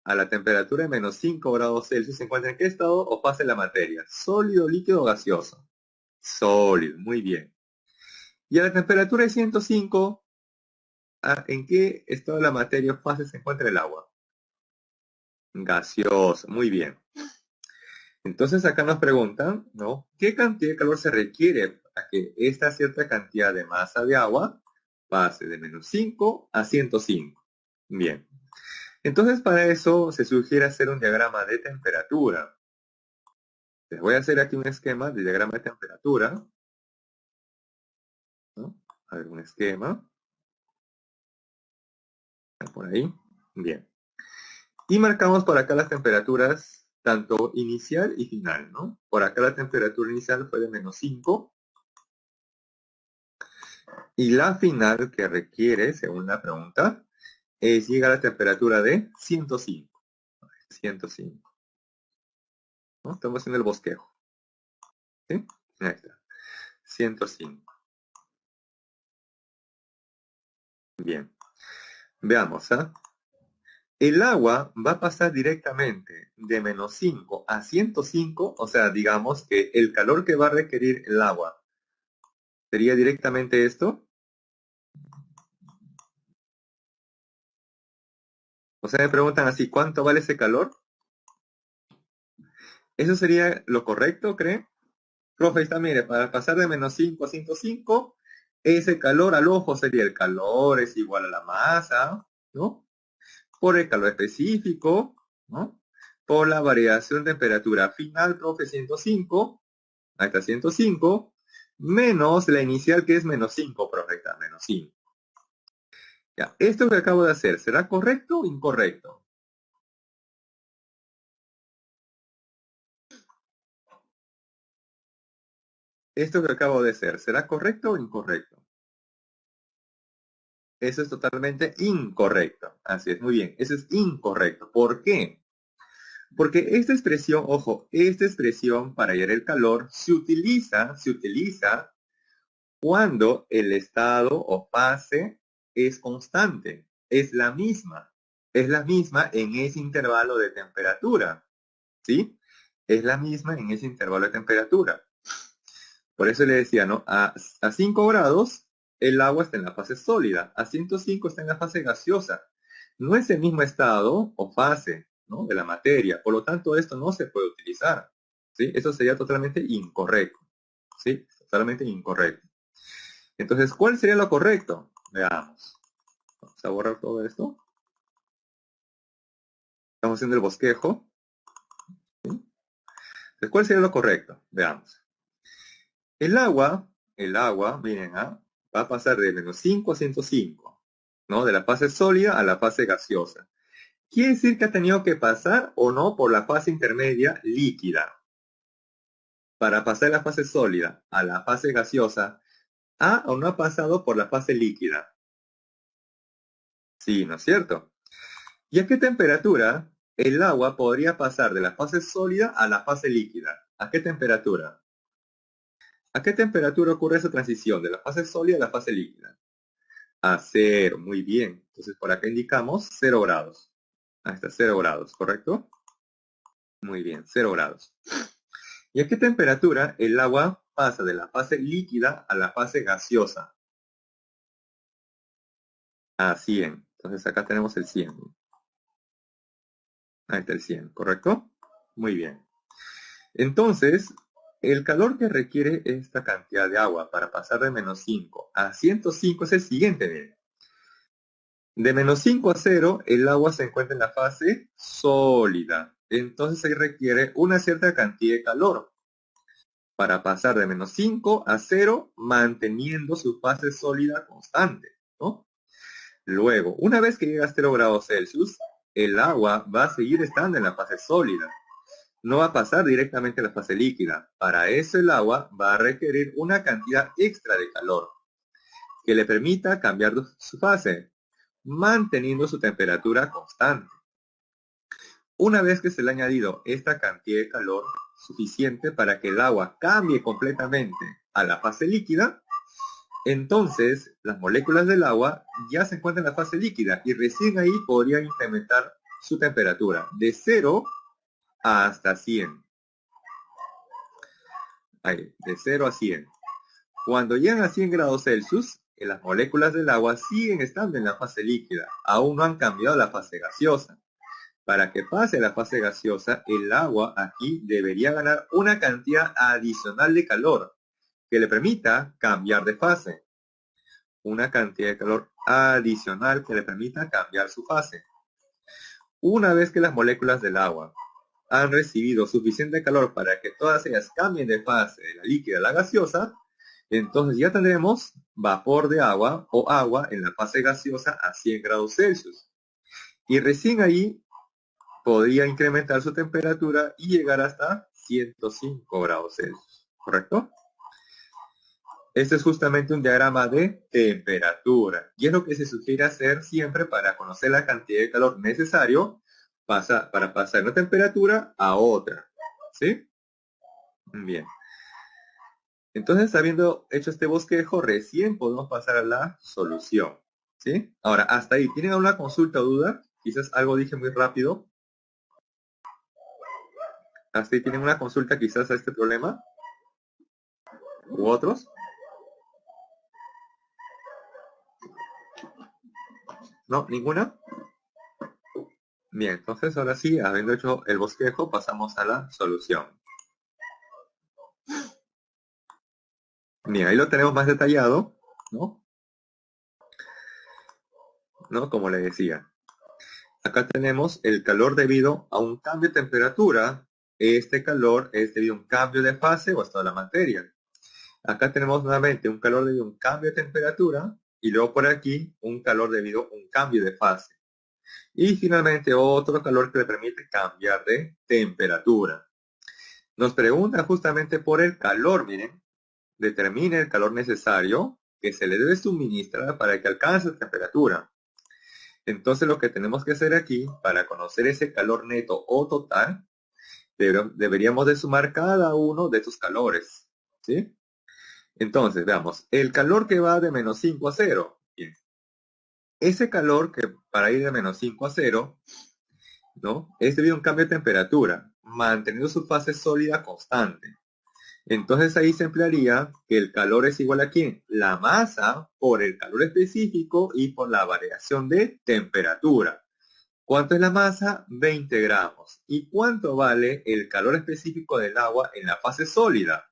a la temperatura de menos 5 grados Celsius se encuentra ¿en qué estado o fase de la materia? ¿Sólido, líquido o gaseoso? Sólido, muy bien. Y a la temperatura de 105, ¿en qué estado de la materia o fase se encuentra el agua? Gaseoso, muy bien. Entonces acá nos preguntan, ¿no? ¿Qué cantidad de calor se requiere para que esta cierta cantidad de masa de agua pase de menos 5 a 105? Bien. Entonces para eso se sugiere hacer un diagrama de temperatura. Les voy a hacer aquí un esquema de diagrama de temperatura, ¿no? A ver, un esquema. Por ahí. Bien. Y marcamos por acá las temperaturas, tanto inicial y final, ¿no? Por acá la temperatura inicial fue de menos 5. Y la final que requiere, según la pregunta, es llegar a la temperatura de 105. 105. ¿No? Estamos en el bosquejo. ¿Sí? Ahí está. 105. Bien. Veamos, ¿ah? El agua va a pasar directamente de menos 5 a 105, o sea, digamos que el calor que va a requerir el agua sería directamente esto. O sea, me preguntan así, ¿cuánto vale ese calor? ¿Eso sería lo correcto, cree? Profe, está, mire, para pasar de menos 5 a 105, ese calor al ojo sería el calor es igual a la masa, ¿no? Por el calor específico, ¿no? Por la variación de temperatura final, profe, 105, ahí está 105, menos la inicial que es menos 5, profe, está menos 5. Ya, esto que acabo de hacer, ¿será correcto o incorrecto? Esto que acabo de hacer, ¿será correcto o incorrecto? Eso es totalmente incorrecto. Así es, muy bien. Eso es incorrecto. ¿Por qué? Porque esta expresión, ojo, esta expresión para hallar el calor se utiliza cuando el estado o fase es constante. Es la misma. Es la misma en ese intervalo de temperatura. ¿Sí? Es la misma en ese intervalo de temperatura. Por eso le decía, ¿no? A 5 grados el agua está en la fase sólida, a 105 está en la fase gaseosa. No es el mismo estado o fase, ¿no? De la materia. Por lo tanto, esto no se puede utilizar. ¿Sí? Eso sería totalmente incorrecto. ¿Sí? Totalmente incorrecto. Entonces, ¿cuál sería lo correcto? Veamos. Vamos a borrar todo esto. Estamos haciendo el bosquejo. ¿Sí? Entonces, ¿cuál sería lo correcto? Veamos. El agua, miren, va a pasar de menos 5 a 105, ¿no? De la fase sólida a la fase gaseosa. Quiere decir que ha tenido que pasar o no por la fase intermedia líquida. Para pasar de la fase sólida a la fase gaseosa, ¿ha o no ha pasado por la fase líquida? Sí, ¿no es cierto? ¿Y a qué temperatura el agua podría pasar de la fase sólida a la fase líquida? ¿A qué temperatura? ¿A qué temperatura ocurre esa transición de la fase sólida a la fase líquida? A 0, muy bien. Entonces por acá indicamos 0 grados. Hasta 0 grados, ¿correcto? Muy bien, 0 grados. ¿Y a qué temperatura el agua pasa de la fase líquida a la fase gaseosa? A 100. Entonces acá tenemos el 100. Ahí está el 100, ¿correcto? Muy bien. Entonces, el calor que requiere esta cantidad de agua para pasar de -5 a 105 es el siguiente, miren. De -5 a 0, el agua se encuentra en la fase sólida. Entonces ahí requiere una cierta cantidad de calor para pasar de -5 a 0, manteniendo su fase sólida constante, ¿no? Luego, una vez que llega a 0 grados Celsius, el agua va a seguir estando en la fase sólida. No va a pasar directamente a la fase líquida. Para eso el agua va a requerir una cantidad extra de calor que le permita cambiar su fase, manteniendo su temperatura constante. Una vez que se le ha añadido esta cantidad de calor suficiente para que el agua cambie completamente a la fase líquida, entonces las moléculas del agua ya se encuentran en la fase líquida y recién ahí podrían incrementar su temperatura de 0 hasta 100. Ahí, de 0 a 100. Cuando llegan a 100 grados Celsius, las moléculas del agua siguen estando en la fase líquida, aún no han cambiado la fase gaseosa. Para que pase a la fase gaseosa, el agua aquí debería ganar una cantidad adicional de calor que le permita cambiar de fase. Una cantidad de calor adicional que le permita cambiar su fase. Una vez que las moléculas del agua han recibido suficiente calor para que todas ellas cambien de fase de la líquida a la gaseosa, entonces ya tendremos vapor de agua o agua en la fase gaseosa a 100 grados Celsius. Y recién ahí podría incrementar su temperatura y llegar hasta 105 grados Celsius, ¿correcto? Este es justamente un diagrama de temperatura y es lo que se sugiere hacer siempre para conocer la cantidad de calor necesario para pasar de una temperatura a otra, ¿sí? Bien. Entonces, habiendo hecho este bosquejo, recién podemos pasar a la solución, ¿sí? Ahora, hasta ahí, ¿tienen alguna consulta o duda? Quizás algo dije muy rápido. ¿Hasta ahí tienen una consulta quizás a este problema? ¿U otros? ¿No? ¿Ninguna? Bien, entonces ahora sí, habiendo hecho el bosquejo, pasamos a la solución. Bien, ahí lo tenemos más detallado, ¿no? Como le decía. Acá tenemos el calor debido a un cambio de temperatura. Este calor es debido a un cambio de fase o estado de la materia. Acá tenemos nuevamente un calor debido a un cambio de temperatura y luego por aquí un calor debido a un cambio de fase. Y finalmente otro calor que le permite cambiar de temperatura. Nos pregunta justamente por el calor, miren. Determine el calor necesario que se le debe suministrar para que alcance la temperatura. Entonces lo que tenemos que hacer aquí, para conocer ese calor neto o total, deberíamos de sumar cada uno de estos calores, ¿sí? Entonces, veamos, el calor que va de -5 a 0. Bien. Ese calor que para ir de -5 a 0, ¿no? Es debido a un cambio de temperatura, manteniendo su fase sólida constante. Entonces ahí se emplearía que el calor es igual a ¿quién? La masa por el calor específico y por la variación de temperatura. ¿Cuánto es la masa? 20 gramos. ¿Y cuánto vale el calor específico del agua en la fase sólida?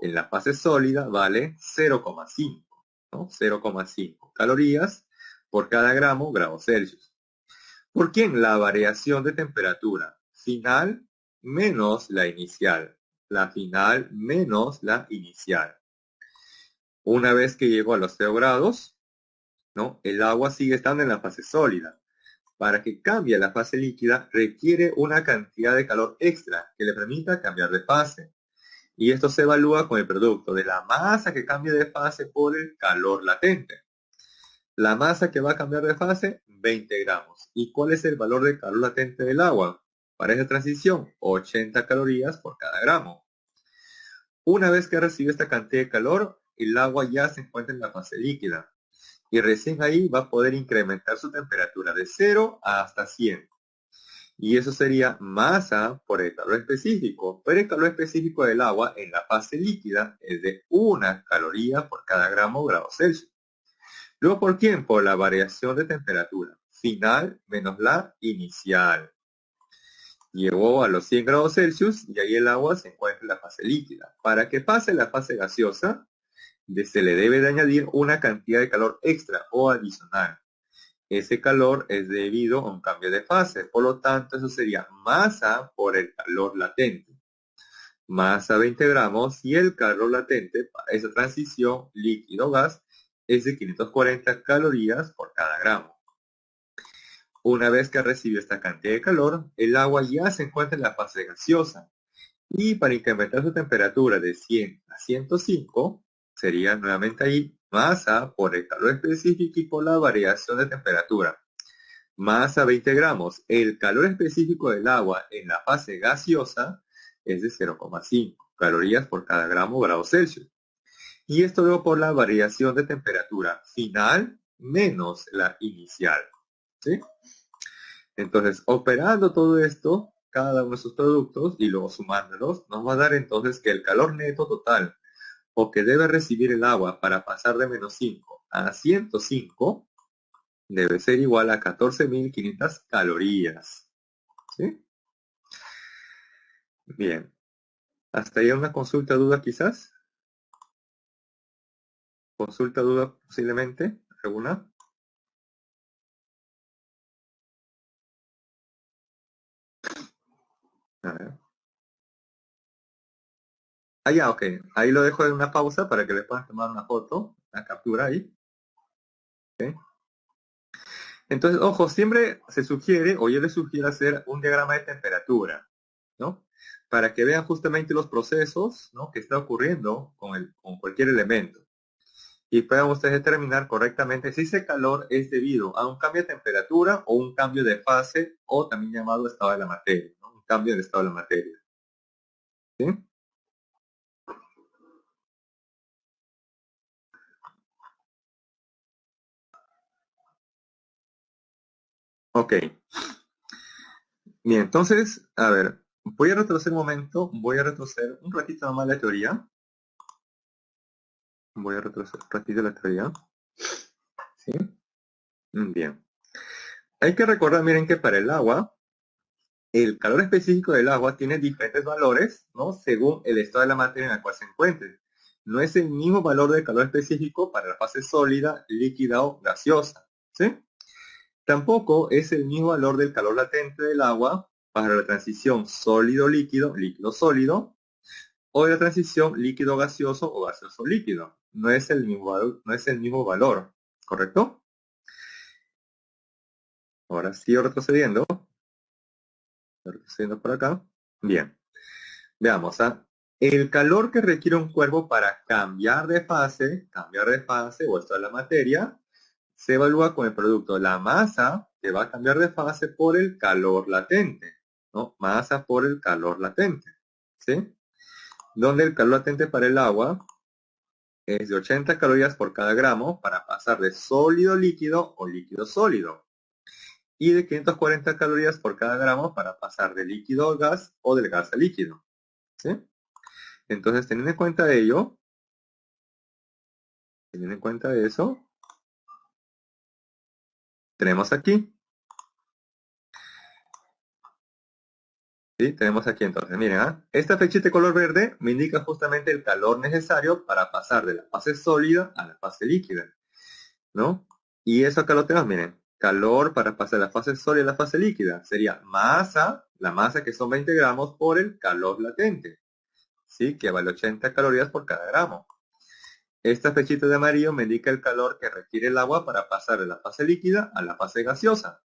En la fase sólida vale 0,5, ¿no? 0,5 calorías por cada grados Celsius. ¿Por quién? La variación de temperatura final menos la inicial. La final menos la inicial. Una vez que llegó a los 0 grados, ¿no? El agua sigue estando en la fase sólida. Para que cambie a la fase líquida requiere una cantidad de calor extra que le permita cambiar de fase. Y esto se evalúa con el producto de la masa que cambia de fase por el calor latente. La masa que va a cambiar de fase, 20 gramos. ¿Y cuál es el valor de calor latente del agua? Para esa transición, 80 calorías por cada gramo. Una vez que recibe esta cantidad de calor, el agua ya se encuentra en la fase líquida. Y recién ahí va a poder incrementar su temperatura de 0 hasta 100. Y eso sería masa por el calor específico. Pero el calor específico del agua en la fase líquida es de 1 caloría por cada gramo o grado Celsius. Luego, ¿por quién? Por la variación de temperatura final menos la inicial. Llegó a los 100 grados Celsius y ahí el agua se encuentra en la fase líquida. Para que pase la fase gaseosa, se le debe de añadir una cantidad de calor extra o adicional. Ese calor es debido a un cambio de fase, por lo tanto eso sería masa por el calor latente. Masa 20 gramos y el calor latente para esa transición líquido-gas es de 540 calorías por cada gramo. Una vez que recibe esta cantidad de calor, el agua ya se encuentra en la fase gaseosa. Y para incrementar su temperatura de 100 a 105, sería nuevamente ahí masa por el calor específico y por la variación de temperatura. Masa 20 gramos. El calor específico del agua en la fase gaseosa es de 0,5 calorías por cada gramo o grado Celsius. Y esto luego por la variación de temperatura final menos la inicial. ¿Sí? Entonces, operando todo esto, cada uno de sus productos y luego sumándolos, nos va a dar entonces que el calor neto total o que debe recibir el agua para pasar de menos 5 a 105 debe ser igual a 14.500 calorías. ¿Sí? Bien. ¿Hasta ahí una consulta, duda quizás? ¿Consulta, duda posiblemente? ¿Alguna? A ver. Ah, ya, ok. Ahí lo dejo en una pausa para que le puedan tomar una foto, una captura ahí. ¿Okay? Entonces, ojo, siempre se sugiere, o yo les sugiero hacer un diagrama de temperatura, ¿no? Para que vean justamente los procesos, ¿no?, que está ocurriendo con cualquier elemento. Y puedan ustedes determinar correctamente si ese calor es debido a un cambio de temperatura o un cambio de fase, o también llamado estado de la materia, ¿no? Un cambio de estado de la materia. ¿Sí? Ok. Bien, entonces, a ver, voy a retroceder un momento, voy a retroceder un ratito nomás la teoría. Voy a retroceder un ratito la teoría. ¿Sí? Bien. Hay que recordar, miren, que para el agua, el calor específico del agua tiene diferentes valores, ¿no?, según el estado de la materia en la cual se encuentre. No es el mismo valor de calor específico para la fase sólida, líquida o gaseosa, ¿sí? Tampoco es el mismo valor del calor latente del agua para la transición sólido-líquido, líquido-sólido, o de la transición líquido-gaseoso o gaseoso-líquido. No es el mismo valor, ¿correcto? Ahora sigo retrocediendo por acá. Bien, veamos. El calor que requiere un cuerpo para cambiar de fase o estado de la materia, se evalúa con el producto la masa que va a cambiar de fase por el calor latente, ¿no? Masa por el calor latente, ¿sí? Donde el calor latente para el agua es de 80 calorías por cada gramo para pasar de sólido líquido o líquido sólido. Y de 540 calorías por cada gramo para pasar de líquido a gas o del gas a líquido, ¿sí? Entonces, teniendo en cuenta eso, tenemos aquí, ¿sí? Tenemos aquí entonces, miren, esta flechita de color verde me indica justamente el calor necesario para pasar de la fase sólida a la fase líquida, ¿no? Y eso acá lo tenemos, miren, calor para pasar de la fase sólida a la fase líquida sería masa, la masa que son 20 gramos por el calor latente, ¿sí? Que vale 80 calorías por cada gramo. Esta flechita de amarillo me indica el calor que requiere el agua para pasar de la fase líquida a la fase gaseosa.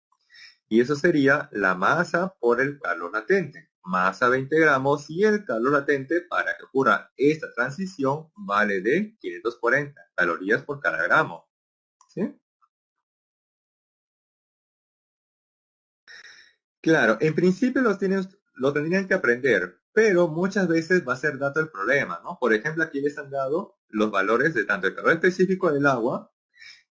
Y eso sería la masa por el calor latente. Masa 20 gramos y el calor latente para que ocurra esta transición vale de 540 calorías por cada gramo. ¿Sí? Claro, en principio lo tendrían que aprender, pero muchas veces va a ser dato el problema, ¿no? Por ejemplo, aquí les han dado los valores de tanto el calor específico del agua,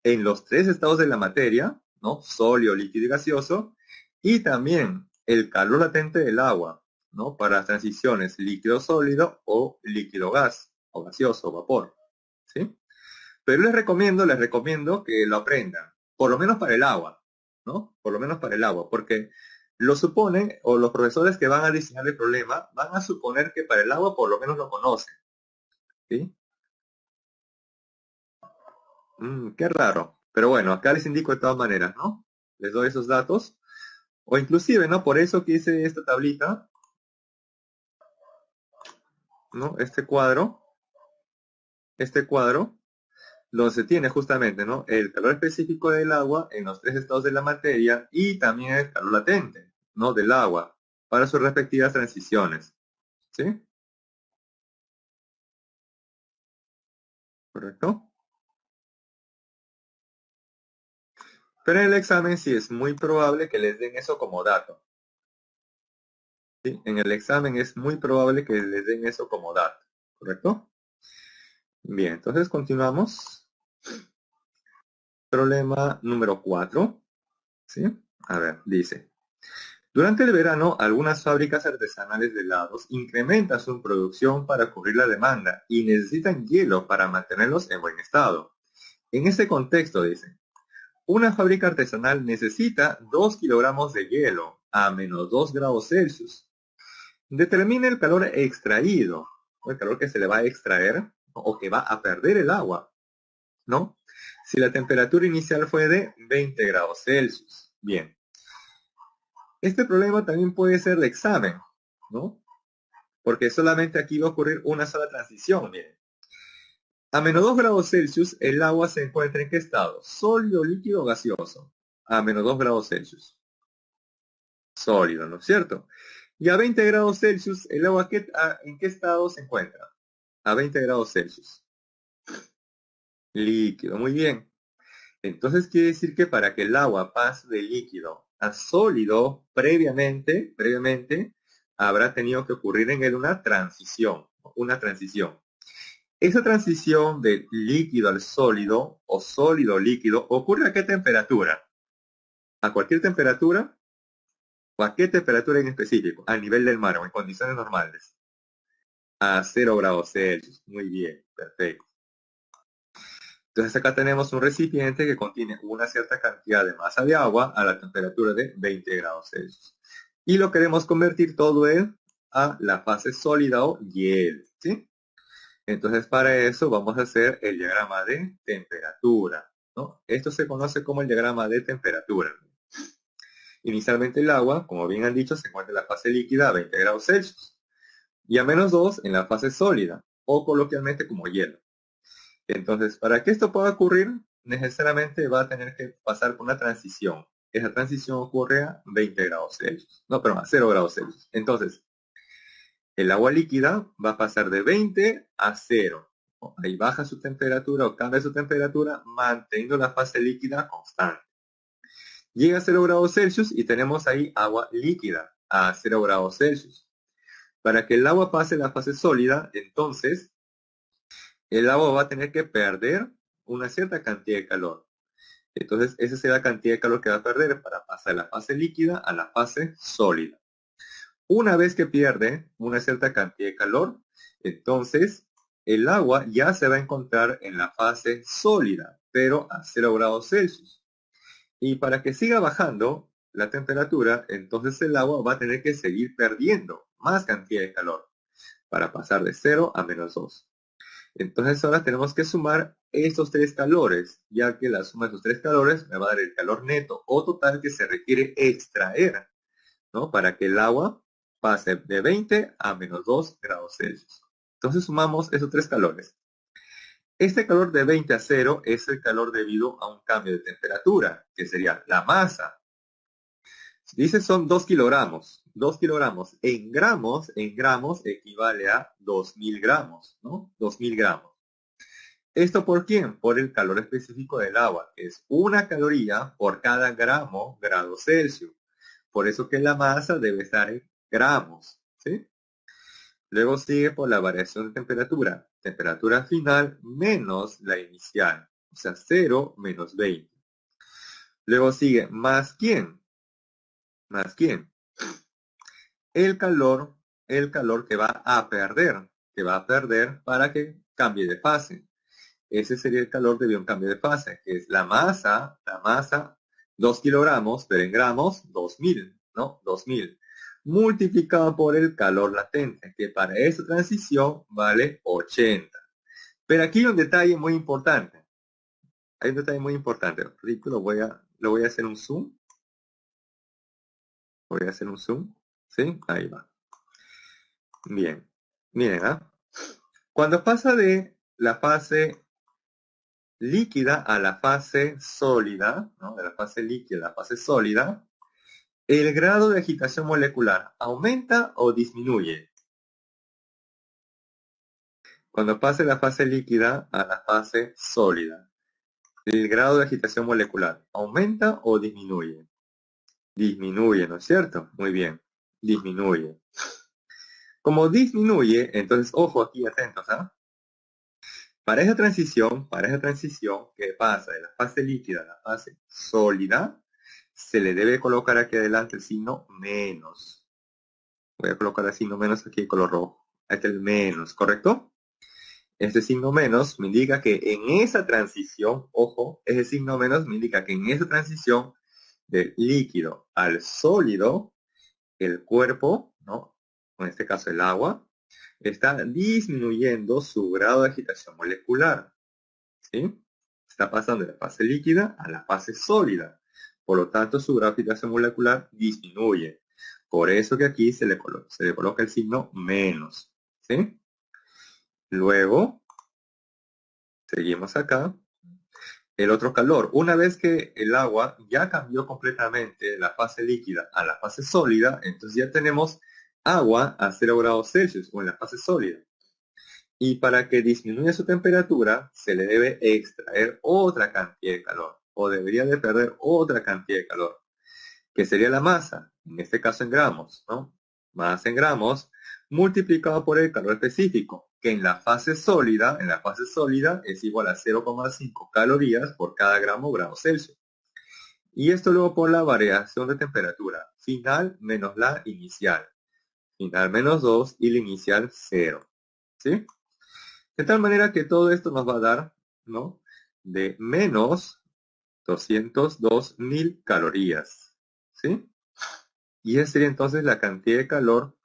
en los tres estados de la materia, ¿no? Sólido, líquido y gaseoso, y también el calor latente del agua, ¿no? Para las transiciones líquido-sólido o líquido-gas, o gaseoso, o vapor, ¿sí? Pero les recomiendo que lo aprendan, por lo menos para el agua, ¿no? Por lo menos para el agua, porque lo suponen, o los profesores que van a diseñar el problema, van a suponer que para el agua por lo menos lo conocen, ¿sí? Qué raro. Pero bueno, acá les indico de todas maneras, ¿no? Les doy esos datos. O inclusive, ¿no? Por eso que hice esta tablita, ¿no? Este cuadro, donde se tiene justamente, ¿no? El calor específico del agua en los tres estados de la materia y también el calor latente, ¿no? Del agua para sus respectivas transiciones, ¿sí? ¿Correcto? Pero en el examen sí es muy probable que les den eso como dato, ¿sí? En el examen es muy probable que les den eso como dato, ¿correcto? Bien, entonces continuamos. Problema número 4, ¿sí? A ver, dice. Durante el verano, algunas fábricas artesanales de helados incrementan su producción para cubrir la demanda y necesitan hielo para mantenerlos en buen estado. En este contexto, dice, una fábrica artesanal necesita 2 kilogramos de hielo a menos 2 grados Celsius. Determina el calor extraído, o el calor que se le va a extraer o que va a perder el agua, ¿no? Si la temperatura inicial fue de 20 grados Celsius. Bien. Este problema también puede ser de examen, ¿no? Porque solamente aquí va a ocurrir una sola transición, miren. A menos 2 grados Celsius, el agua se encuentra en qué estado? Sólido, líquido, gaseoso. A menos 2 grados Celsius. Sólido, ¿no es cierto? Y a 20 grados Celsius, el agua ¿en qué estado se encuentra? A 20 grados Celsius. Líquido, muy bien. Entonces quiere decir que para que el agua pase de líquido a sólido previamente, habrá tenido que ocurrir en él una transición, Esa transición de líquido al sólido o sólido líquido ocurre a qué temperatura? ¿A cualquier temperatura? ¿O a qué temperatura en específico? A nivel del mar o en condiciones normales. A 0 grados Celsius. Muy bien, perfecto. Entonces acá tenemos un recipiente que contiene una cierta cantidad de masa de agua a la temperatura de 20 grados Celsius. Y lo queremos convertir todo a la fase sólida o hielo, ¿sí? Entonces para eso vamos a hacer el diagrama de temperatura, ¿no? Esto se conoce como el diagrama de temperatura. Inicialmente el agua, como bien han dicho, se encuentra en la fase líquida a 20 grados Celsius y a menos 2 en la fase sólida o coloquialmente como hielo. Entonces, para que esto pueda ocurrir, necesariamente va a tener que pasar por una transición. Esa transición ocurre a 20 grados Celsius. No, perdón, a 0 grados Celsius. Entonces, el agua líquida va a pasar de 20 a 0. Ahí baja su temperatura o cambia su temperatura manteniendo la fase líquida constante. Llega a 0 grados Celsius y tenemos ahí agua líquida a 0 grados Celsius. Para que el agua pase la fase sólida, entonces el agua va a tener que perder una cierta cantidad de calor. Entonces, esa será la cantidad de calor que va a perder para pasar de la fase líquida a la fase sólida. Una vez que pierde una cierta cantidad de calor, entonces el agua ya se va a encontrar en la fase sólida, pero a 0 grados Celsius. Y para que siga bajando la temperatura, entonces el agua va a tener que seguir perdiendo más cantidad de calor para pasar de 0 a menos 2. Entonces ahora tenemos que sumar estos tres calores, ya que la suma de estos tres calores me va a dar el calor neto o total que se requiere extraer, ¿no? Para que el agua pase de 20 a menos 2 grados Celsius. Entonces sumamos esos tres calores. Este calor de 20 a 0 es el calor debido a un cambio de temperatura, que sería la masa. Dice son 2 kilogramos. 2 kilogramos en gramos equivale a 2000 gramos, ¿no? 2000 gramos. ¿Esto por quién? Por el calor específico del agua, que es una caloría por cada grado Celsius. Por eso que la masa debe estar en gramos, ¿sí? Luego sigue por la variación de temperatura. Temperatura final menos la inicial. O sea, 0 menos 20. Luego sigue, ¿más quién? ¿Más quién? El calor que va a perder para que cambie de fase. Ese sería el calor debido a un cambio de fase, que es la masa, 2 kilogramos, pero en gramos, 2000, ¿no? 2000. Multiplicado por el calor latente, que para esa transición vale 80. Pero aquí hay un detalle muy importante. Hay un detalle muy importante. Lo voy a hacer un zoom. Voy a hacer un zoom. ¿Sí? Ahí va. Bien. Miren, ¿ah? Cuando pasa de la fase líquida a la fase sólida, ¿no? De la fase líquida a la fase sólida, el grado de agitación molecular aumenta o disminuye. Cuando pase la fase líquida a la fase sólida, el grado de agitación molecular aumenta o disminuye. Disminuye, ¿no es cierto? Muy bien, disminuye. Como disminuye, entonces, ojo aquí, atentos, ¿ah? Para esa transición que pasa de la fase líquida a la fase sólida, se le debe colocar aquí adelante el signo menos. Voy a colocar el signo menos aquí en color rojo. Este es el menos, ¿correcto? Este signo menos me indica que en esa transición, ojo, ese signo menos me indica que en esa transición del líquido al sólido, el cuerpo, ¿no? En este caso el agua, está disminuyendo su grado de agitación molecular. ¿Sí? Está pasando de la fase líquida a la fase sólida. Por lo tanto, su grado de agitación molecular disminuye. Por eso que aquí se le coloca el signo menos. ¿Sí? Luego, seguimos acá. El otro calor. Una vez que el agua ya cambió completamente de la fase líquida a la fase sólida, entonces ya tenemos agua a 0 grados Celsius o en la fase sólida. Y para que disminuya su temperatura, se le debe extraer otra cantidad de calor, o debería de perder otra cantidad de calor, que sería la masa, en este caso en gramos, ¿no? Masa en gramos, multiplicado por el calor específico, que en la fase sólida es igual a 0,5 calorías por cada grado Celsius. Y esto luego por la variación de temperatura, final menos la inicial, final menos 2 y la inicial 0, ¿sí? De tal manera que todo esto nos va a dar, ¿no? De menos 202.000 calorías, ¿sí? Y esa sería entonces la cantidad de calor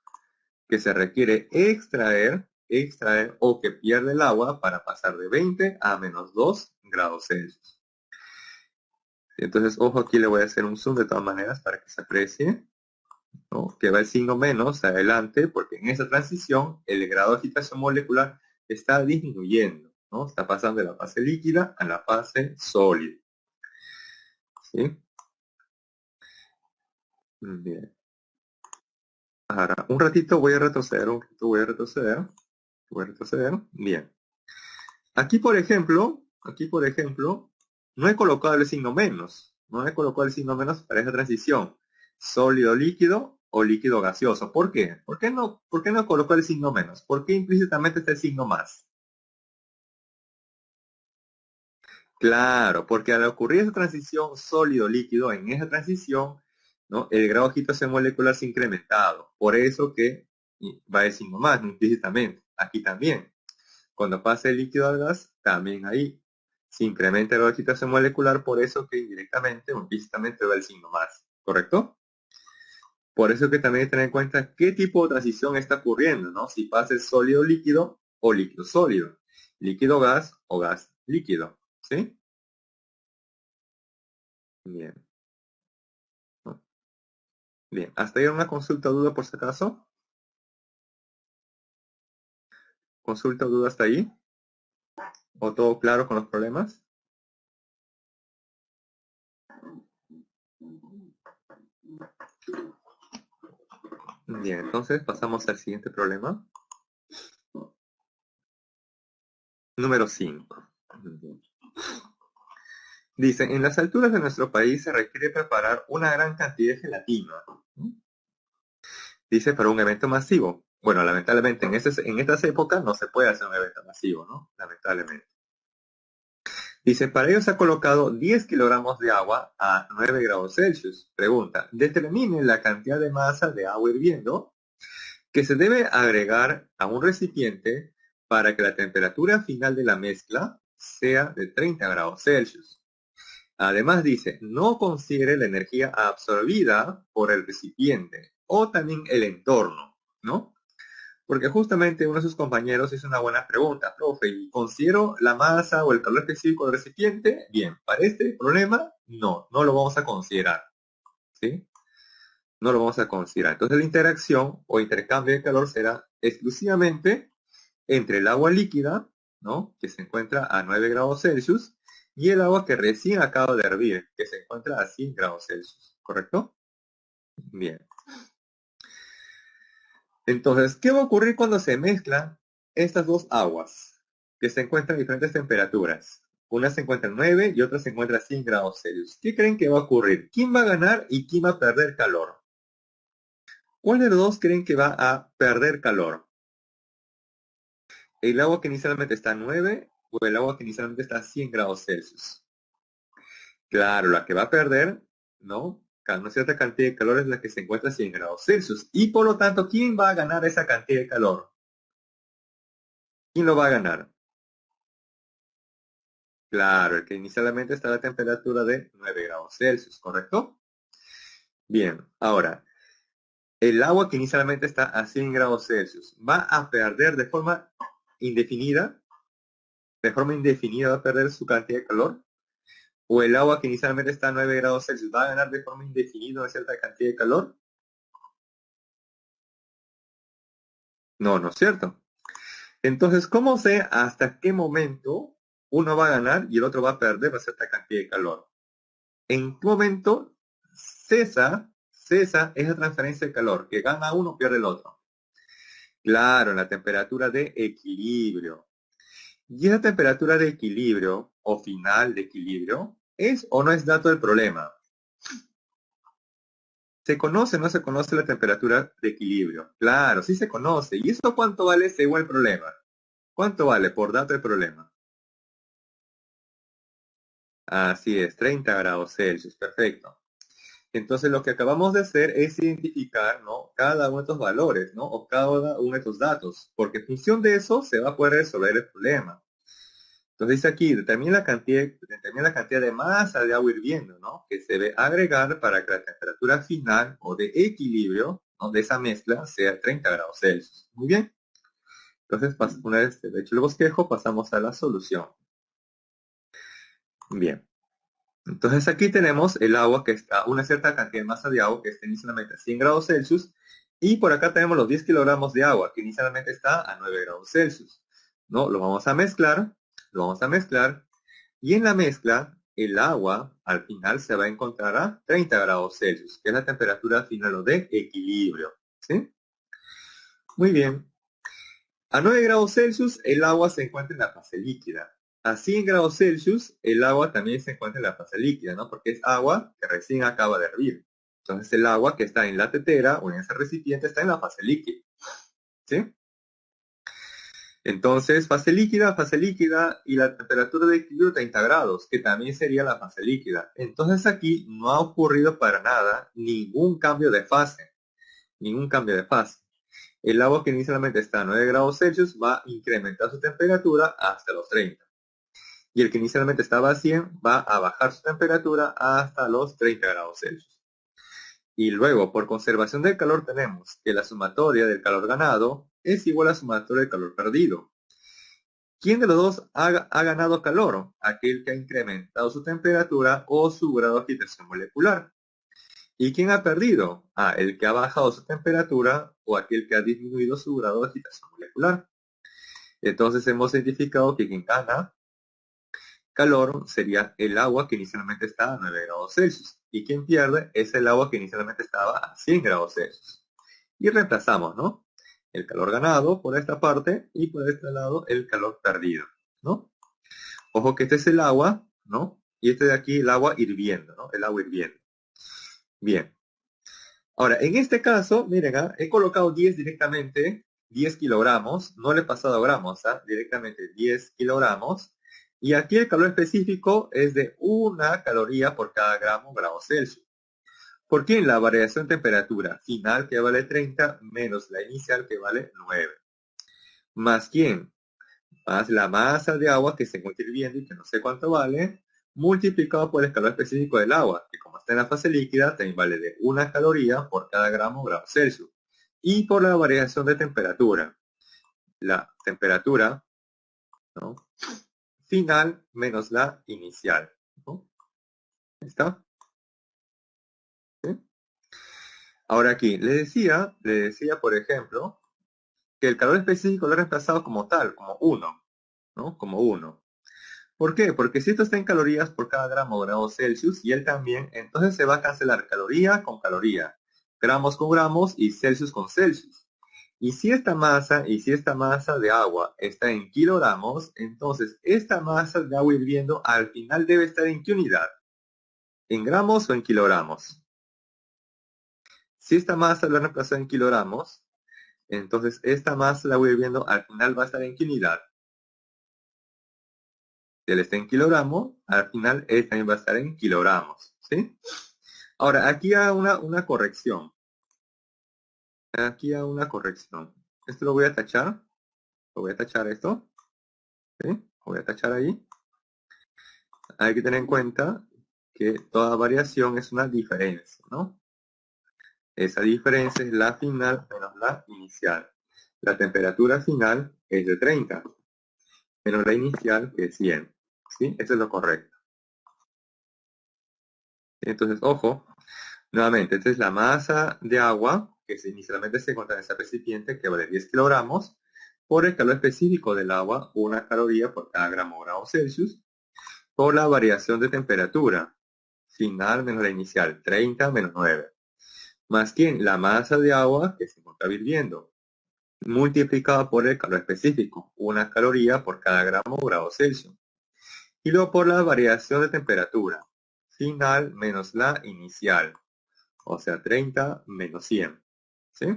que se requiere extraer o que pierde el agua para pasar de 20 a menos 2 grados Celsius. Entonces, ojo, aquí le voy a hacer un zoom de todas maneras para que se aprecie, ¿no? Que va el signo menos adelante, porque en esa transición el grado de agitación molecular está disminuyendo, ¿no? Está pasando de la fase líquida a la fase sólida. ¿Sí? Bien. Ahora, un ratito voy a retroceder, voy a retroceder. Bien. Aquí, por ejemplo, no he colocado el signo menos. No he colocado el signo menos para esa transición. Sólido-líquido o líquido gaseoso. ¿Por qué? ¿Por qué no colocó el signo menos? ¿Por qué implícitamente está el signo más? Claro, porque al ocurrir esa transición sólido-líquido, en esa transición, ¿no? El grado de agitación molecular se ha incrementado. Por eso que va el signo más, implícitamente. Aquí también. Cuando pasa el líquido al gas, también ahí se incrementa la agitación molecular, por eso que indirectamente o implícitamente va el signo más, ¿correcto? Por eso que también hay que tener en cuenta qué tipo de transición está ocurriendo, ¿no? Si pasa el sólido líquido o líquido sólido, líquido gas o gas líquido, ¿sí? Bien. Bien, ¿hasta ahí una consulta o duda por si acaso? ¿Consulta o duda hasta ahí? ¿O todo claro con los problemas? Bien, entonces pasamos al siguiente problema. Número 5. Dice, en las alturas de nuestro país se requiere preparar una gran cantidad de gelatina. Dice, para un evento masivo. Bueno, lamentablemente en estas épocas no se puede hacer un evento masivo, ¿no? Lamentablemente. Dice, para ello se ha colocado 10 kilogramos de agua a 9 grados Celsius. Pregunta, determine la cantidad de masa de agua hirviendo que se debe agregar a un recipiente para que la temperatura final de la mezcla sea de 30 grados Celsius. Además dice, no considere la energía absorbida por el recipiente o también el entorno, ¿no? Porque justamente uno de sus compañeros hizo una buena pregunta, profe, ¿y considero la masa o el calor específico del recipiente? Bien, para este problema, no lo vamos a considerar, ¿sí? No lo vamos a considerar. Entonces la interacción o intercambio de calor será exclusivamente entre el agua líquida, ¿no? Que se encuentra a 9 grados Celsius, y el agua que recién acaba de hervir, que se encuentra a 100 grados Celsius, ¿correcto? Bien. Entonces, ¿qué va a ocurrir cuando se mezclan estas dos aguas que se encuentran a diferentes temperaturas? Una se encuentra a 9 y otra se encuentra a 100 grados Celsius. ¿Qué creen que va a ocurrir? ¿Quién va a ganar y quién va a perder calor? ¿Cuál de los dos creen que va a perder calor? ¿El agua que inicialmente está a 9 o el agua que inicialmente está a 100 grados Celsius? Claro, la que va a perder, ¿no? Una cierta cantidad de calor es la que se encuentra a 100 grados Celsius. Y por lo tanto, ¿quién va a ganar esa cantidad de calor? ¿Quién lo va a ganar? Claro, el que inicialmente está a la temperatura de 9 grados Celsius, ¿correcto? Bien, ahora, el agua que inicialmente está a 100 grados Celsius va a perder indefinida, de forma indefinida va a perder su cantidad de calor, o el agua que inicialmente está a 9 grados Celsius va a ganar de forma indefinida una cierta cantidad de calor. No, no es cierto. Entonces, ¿cómo sé hasta qué momento uno va a ganar y el otro va a perder una cierta cantidad de calor? ¿En qué momento cesa esa transferencia de calor? Que gana uno, pierde el otro. Claro, en la temperatura de equilibrio. Y esa temperatura de equilibrio o final de equilibrio es o no es dato del problema. ¿Se conoce o no se conoce la temperatura de equilibrio? Claro, sí se conoce. ¿Y eso cuánto vale según el problema? ¿Cuánto vale por dato del problema? Así es, 30 grados Celsius, perfecto. Entonces lo que acabamos de hacer es identificar, ¿no? Cada uno de estos valores, ¿no? O cada uno de estos datos, porque en función de eso se va a poder resolver el problema. Entonces dice aquí, determina la cantidad de masa de agua hirviendo, ¿no? Que se debe agregar para que la temperatura final o de equilibrio, ¿no? De esa mezcla sea 30 grados Celsius. Muy bien. Entonces, una vez hecho el bosquejo, pasamos a la solución. Bien. Entonces aquí tenemos el agua que está, una cierta cantidad de masa de agua que está inicialmente a 100 grados Celsius, y por acá tenemos los 10 kilogramos de agua que inicialmente está a 9 grados Celsius, ¿no? Lo vamos a mezclar, y en la mezcla el agua al final se va a encontrar a 30 grados Celsius, que es la temperatura final o de equilibrio, ¿sí? Muy bien. A 9 grados Celsius el agua se encuentra en la fase líquida. A 100 grados Celsius el agua también se encuentra en la fase líquida, ¿no? Porque es agua que recién acaba de hervir. Entonces el agua que está en la tetera o en ese recipiente está en la fase líquida, ¿sí? Entonces fase líquida y la temperatura de equilibrio 30 grados, que también sería la fase líquida. Entonces aquí no ha ocurrido para nada ningún cambio de fase, ningún cambio de fase. El agua que inicialmente está a 9 grados Celsius va a incrementar su temperatura hasta los 30. Y el que inicialmente estaba a 100 va a bajar su temperatura hasta los 30 grados Celsius. Y luego, por conservación del calor, tenemos que la sumatoria del calor ganado es igual a la sumatoria del calor perdido. ¿Quién de los dos ha ganado calor? Aquel que ha incrementado su temperatura o su grado de agitación molecular. ¿Y quién ha perdido? El que ha bajado su temperatura o aquel que ha disminuido su grado de agitación molecular. Entonces hemos identificado que quien gana calor sería el agua que inicialmente estaba a 9 grados Celsius. Y quien pierde es el agua que inicialmente estaba a 100 grados Celsius. Y reemplazamos, ¿no? El calor ganado por esta parte y por este lado el calor perdido, ¿no? Ojo que este es el agua, ¿no? Y este de aquí el agua hirviendo, ¿no? El agua hirviendo. Bien. Ahora, en este caso, miren, he colocado 10 directamente, 10 kilogramos, no le he pasado gramos, directamente 10 kilogramos, Y aquí el calor específico es de 1 caloría por cada grado Celsius. ¿Por qué? La variación de temperatura final que vale 30 menos la inicial que vale 9. ¿Más quién? Más la masa de agua que se encuentra hirviendo y que no sé cuánto vale, multiplicado por el calor específico del agua, que como está en la fase líquida, también vale de 1 caloría por cada grado Celsius. Y por la variación de temperatura. La temperatura, ¿no?, final menos la inicial, ¿no? ¿Está? ¿Sí? Ahora aquí, le decía, por ejemplo, que el calor específico lo he reemplazado como tal, como 1, ¿no? Como 1. ¿Por qué? Porque si esto está en calorías por cada grado Celsius y él también, entonces se va a cancelar caloría con caloría, gramos con gramos y Celsius con Celsius. Y si esta masa de agua está en kilogramos, entonces esta masa de agua hirviendo al final debe estar ¿en qué unidad? ¿En gramos o en kilogramos? Si esta masa lo han reemplazado en kilogramos, entonces esta masa de agua hirviendo al final va a estar ¿en qué unidad? Si él está en kilogramos, al final él también va a estar en kilogramos, ¿sí? Ahora, aquí hay una corrección. Aquí hay una corrección. Esto lo voy a tachar. Lo voy a tachar esto. ¿Sí? Lo voy a tachar ahí. Hay que tener en cuenta que toda variación es una diferencia, ¿no? Esa diferencia es la final menos la inicial. La temperatura final es de 30, menos la inicial que es 100. ¿Sí? Eso es lo correcto. Entonces, ojo, nuevamente, esta es la masa de agua que inicialmente se encuentra en ese recipiente que vale 10 kilogramos por el calor específico del agua, 1 caloría por cada grado Celsius, por la variación de temperatura final menos la inicial, 30 menos 9. Más ¿quién? La masa de agua que se encuentra hirviendo, multiplicada por el calor específico, 1 caloría por cada grado Celsius. Y luego por la variación de temperatura, final menos la inicial, o sea, 30 menos 100. ¿Sí?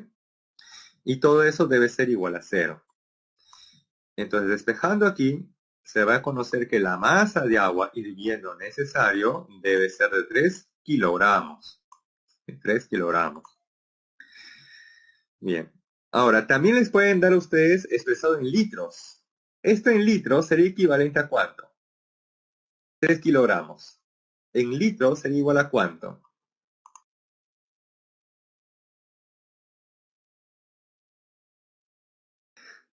Y todo eso debe ser igual a 0. Entonces, despejando aquí, se va a conocer que la masa de agua hirviendo necesario debe ser de 3 kilogramos. 3 kilogramos. Bien. Ahora, también les pueden dar a ustedes expresado en litros. Esto en litros sería equivalente a ¿cuánto? 3 kilogramos. En litros sería igual a ¿cuánto?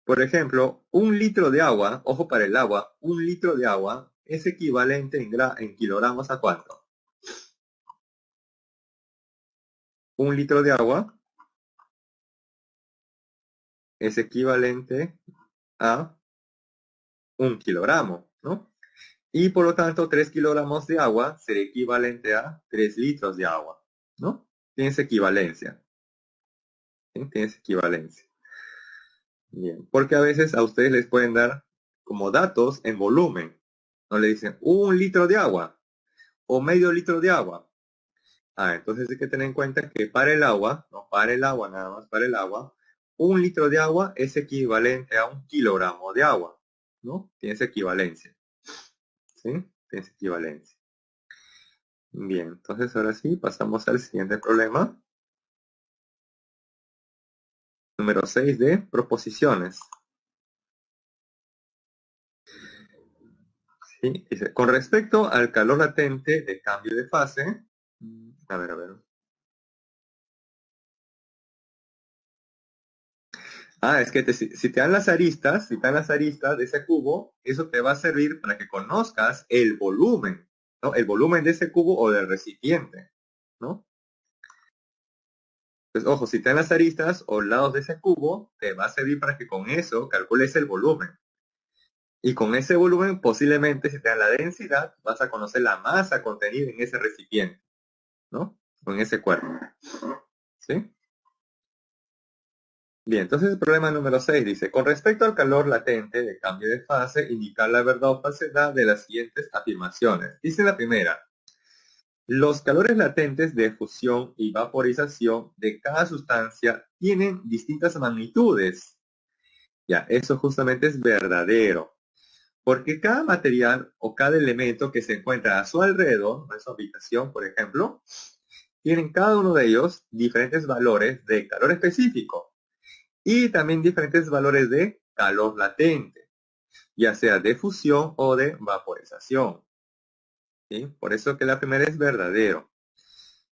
Por ejemplo, 1 litro de agua, ojo para el agua, 1 litro de agua es equivalente en kilogramos a ¿cuánto? 1 litro de agua es equivalente a 1 kilogramo, ¿no? Y por lo tanto, 3 kilogramos de agua sería equivalente a 3 litros de agua, ¿no? Tienes equivalencia. ¿Sí? Tienes equivalencia. Bien, porque a veces a ustedes les pueden dar como datos en volumen. No le dicen 1 litro de agua o medio litro de agua. Entonces hay que tener en cuenta que para el agua, no para el agua, nada más para el agua, 1 litro de agua es equivalente a 1 kilogramo de agua, ¿no? Tienes equivalencia. ¿Sí? Tienes equivalencia. Bien, entonces ahora sí, pasamos al siguiente problema. Número 6 de proposiciones. ¿Sí? Dice, con respecto al calor latente de cambio de fase, a ver. Es que si te dan las aristas, de ese cubo, eso te va a servir para que conozcas el volumen, ¿no? El volumen de ese cubo o del recipiente, ¿no? Pues ojo, si te dan las aristas o lados de ese cubo, te va a servir para que con eso calcules el volumen. Y con ese volumen, posiblemente, si te dan la densidad, vas a conocer la masa contenida en ese recipiente, ¿no? O en ese cuerpo. ¿Sí? Bien, entonces el problema número 6 dice, con respecto al calor latente de cambio de fase, indicar la verdad o falsedad de las siguientes afirmaciones. Dice la primera, los calores latentes de fusión y vaporización de cada sustancia tienen distintas magnitudes. Ya, eso justamente es verdadero. Porque cada material o cada elemento que se encuentra a su alrededor, en su habitación, por ejemplo, tienen cada uno de ellos diferentes valores de calor específico y también diferentes valores de calor latente, ya sea de fusión o de vaporización. ¿Sí? Por eso que la primera es verdadero,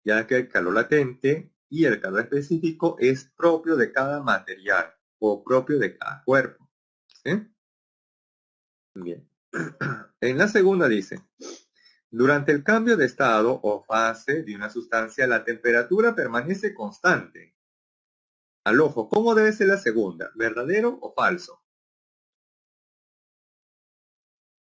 ya que el calor latente y el calor específico es propio de cada material o propio de cada cuerpo. ¿Sí? Bien. En la segunda dice, durante el cambio de estado o fase de una sustancia, la temperatura permanece constante. Al ojo, ¿cómo debe ser la segunda? ¿Verdadero o falso?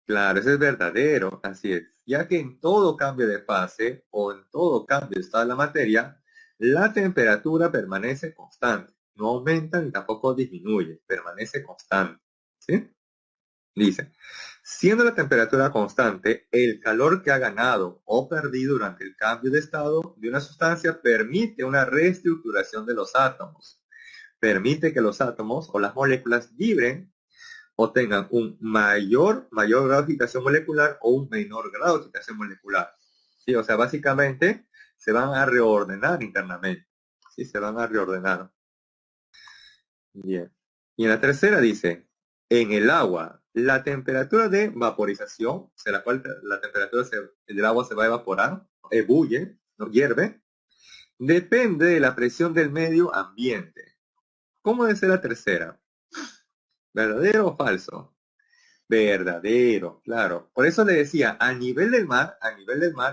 Claro, ese es verdadero, así es. Ya que en todo cambio de fase o en todo cambio de estado de la materia, la temperatura permanece constante. No aumenta ni tampoco disminuye, permanece constante. ¿Sí? Dice, siendo la temperatura constante, el calor que ha ganado o perdido durante el cambio de estado de una sustancia permite una reestructuración de los átomos. Permite que los átomos o las moléculas vibren o tengan un mayor grado de agitación molecular o un menor grado de agitación molecular. ¿Sí? O sea, básicamente se van a reordenar internamente. ¿Sí? Se van a reordenar. Bien. Y en la tercera dice, en el agua, la temperatura de vaporización, o sea, la cual la temperatura del agua se va a evaporar, ebulle, no hierve, depende de la presión del medio ambiente. ¿Cómo debe ser la tercera? ¿Verdadero o falso? Verdadero, claro. Por eso le decía, a nivel del mar,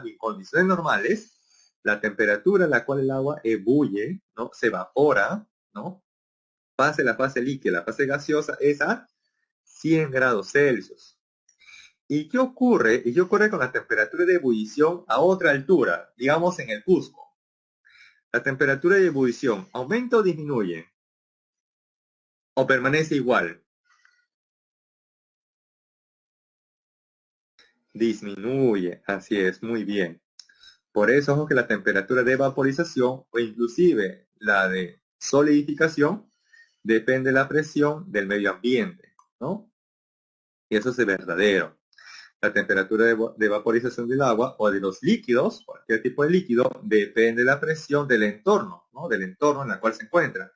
y en condiciones normales, la temperatura a la cual el agua ebulle, ¿no? Se evapora, ¿no? Pase la fase líquida, la fase gaseosa es a 100 grados Celsius. ¿Y qué ocurre? ¿Y qué ocurre con la temperatura de ebullición a otra altura? Digamos en el Cusco. La temperatura de ebullición, ¿aumenta o disminuye? ¿O permanece igual? Disminuye, así es, muy bien. Por eso es que la temperatura de vaporización o inclusive la de solidificación depende de la presión del medio ambiente, ¿no? Y eso es verdadero. La temperatura de vaporización del agua o de los líquidos, cualquier tipo de líquido, depende de la presión del entorno, ¿no? Del entorno en el cual se encuentra,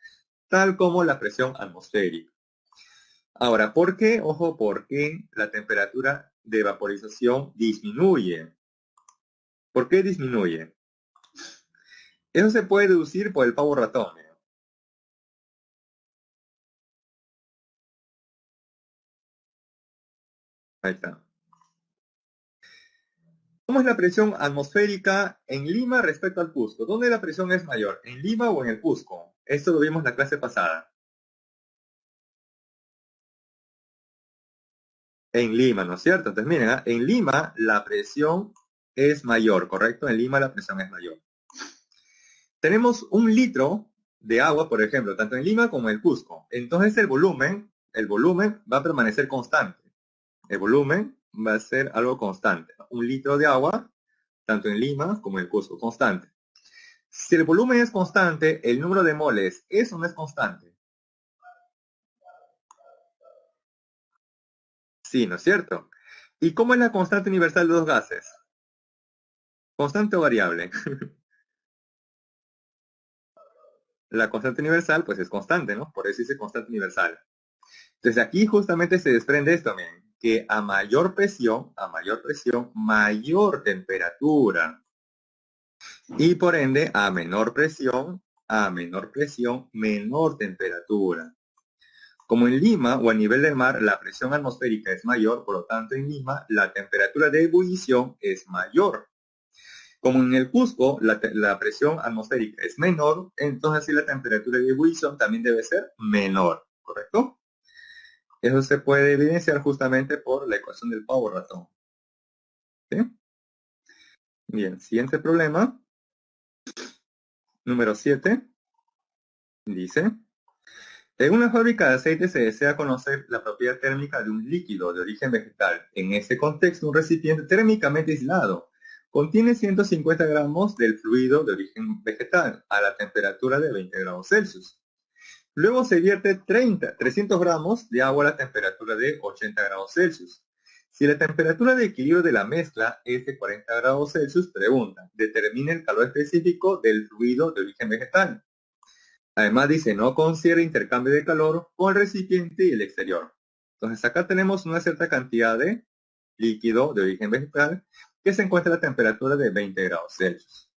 tal como la presión atmosférica. Ahora, ¿por qué? Ojo, ¿por qué la temperatura de vaporización disminuye? ¿Por qué disminuye? Eso se puede deducir por el pavo ratón. Mira. Ahí está. ¿Cómo es la presión atmosférica en Lima respecto al Cusco? ¿Dónde la presión es mayor? ¿En Lima o en el Cusco? Esto lo vimos en la clase pasada. En Lima, ¿no es cierto? Entonces, miren, ¿ah? En Lima la presión es mayor, ¿correcto? En Lima la presión es mayor. Tenemos un litro de agua, por ejemplo, tanto en Lima como en el Cusco. Entonces el volumen va a permanecer constante. El volumen va a ser algo constante. Un litro de agua, tanto en Lima como en el Cusco, constante. Si el volumen es constante, el número de moles, ¿eso no es constante? Sí, ¿no es cierto? ¿Y cómo es la constante universal de los gases? ¿Constante o variable? La constante universal, pues es constante, ¿no? Por eso dice constante universal. Entonces aquí justamente se desprende esto, miren, que a mayor presión, mayor temperatura. Y por ende, a menor presión, menor temperatura. Como en Lima o a nivel del mar la presión atmosférica es mayor, por lo tanto en Lima la temperatura de ebullición es mayor. Como en el Cusco la presión atmosférica es menor, entonces así la temperatura de ebullición también debe ser menor, ¿correcto? Eso se puede evidenciar justamente por la ecuación del pavo ratón. ¿Sí? Bien, siguiente problema, número 7, dice, en una fábrica de aceite se desea conocer la propiedad térmica de un líquido de origen vegetal. En ese contexto, un recipiente térmicamente aislado contiene 150 gramos del fluido de origen vegetal a la temperatura de 20 grados Celsius. Luego se vierte 300 gramos de agua a la temperatura de 80 grados Celsius. Si la temperatura de equilibrio de la mezcla es de 40 grados Celsius, pregunta, determine el calor específico del fluido de origen vegetal. Además dice, no considera intercambio de calor con el recipiente y el exterior. Entonces acá tenemos una cierta cantidad de líquido de origen vegetal que se encuentra a la temperatura de 20 grados Celsius.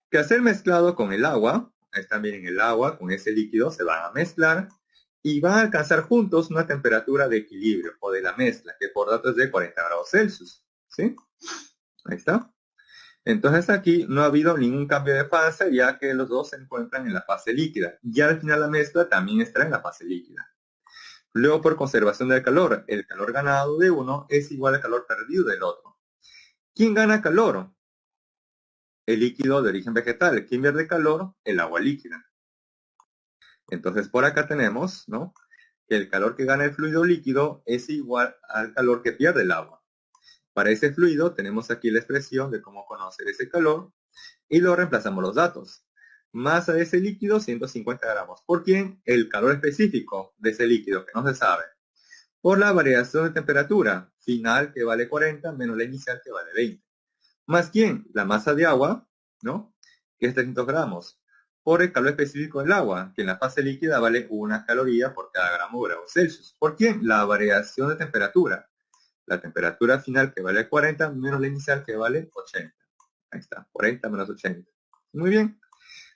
Que al ser mezclado con el agua, están bien en el agua, con ese líquido se van a mezclar y van a alcanzar juntos una temperatura de equilibrio o de la mezcla, que por datos es de 40 grados Celsius. ¿Sí? Ahí está. Entonces aquí no ha habido ningún cambio de fase, ya que los dos se encuentran en la fase líquida. Y al final la mezcla también está en la fase líquida. Luego, por conservación del calor, el calor ganado de uno es igual al calor perdido del otro. ¿Quién gana calor? El líquido de origen vegetal. ¿Quién pierde calor? El agua líquida. Entonces por acá tenemos, ¿no?, que el calor que gana el fluido líquido es igual al calor que pierde el agua. Para ese fluido tenemos aquí la expresión de cómo conocer ese calor y lo reemplazamos los datos. Masa de ese líquido, 150 gramos. ¿Por quién? El calor específico de ese líquido, que no se sabe. Por la variación de temperatura final, que vale 40, menos la inicial, que vale 20. ¿Más quién? La masa de agua, ¿no?, que es 300 gramos. Por el calor específico del agua, que en la fase líquida vale 1 caloría por cada gramo de grado Celsius. ¿Por quién? La variación de temperatura. La temperatura final, que vale 40, menos la inicial, que vale 80. Ahí está, 40 menos 80. Muy bien.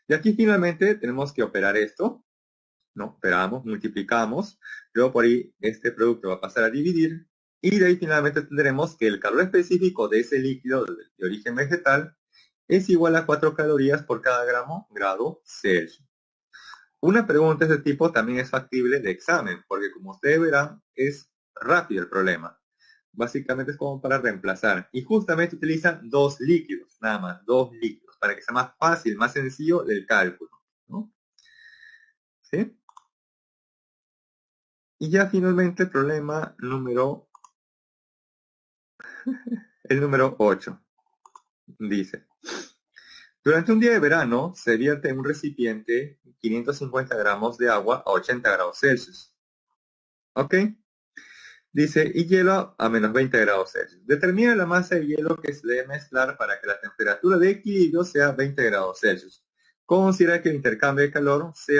Y aquí finalmente tenemos que operar esto, ¿no? Operamos, multiplicamos, luego por ahí este producto va a pasar a dividir, y de ahí finalmente tendremos que el calor específico de ese líquido de origen vegetal es igual a 4 calorías por cada grado Celsius. Una pregunta de este tipo también es factible de examen, porque como ustedes verán, es rápido el problema. Básicamente es como para reemplazar. Y justamente utilizan dos líquidos, nada más, dos líquidos, para que sea más fácil, más sencillo el cálculo, ¿no? ¿Sí? Y ya finalmente el problema el número 8. Dice, durante un día de verano se vierte en un recipiente 550 gramos de agua a 80 grados Celsius. ¿Ok? Dice, y hielo a menos 20 grados Celsius. Determina la masa de hielo que se debe mezclar para que la temperatura de equilibrio sea 20 grados Celsius. Considera que el intercambio de calor se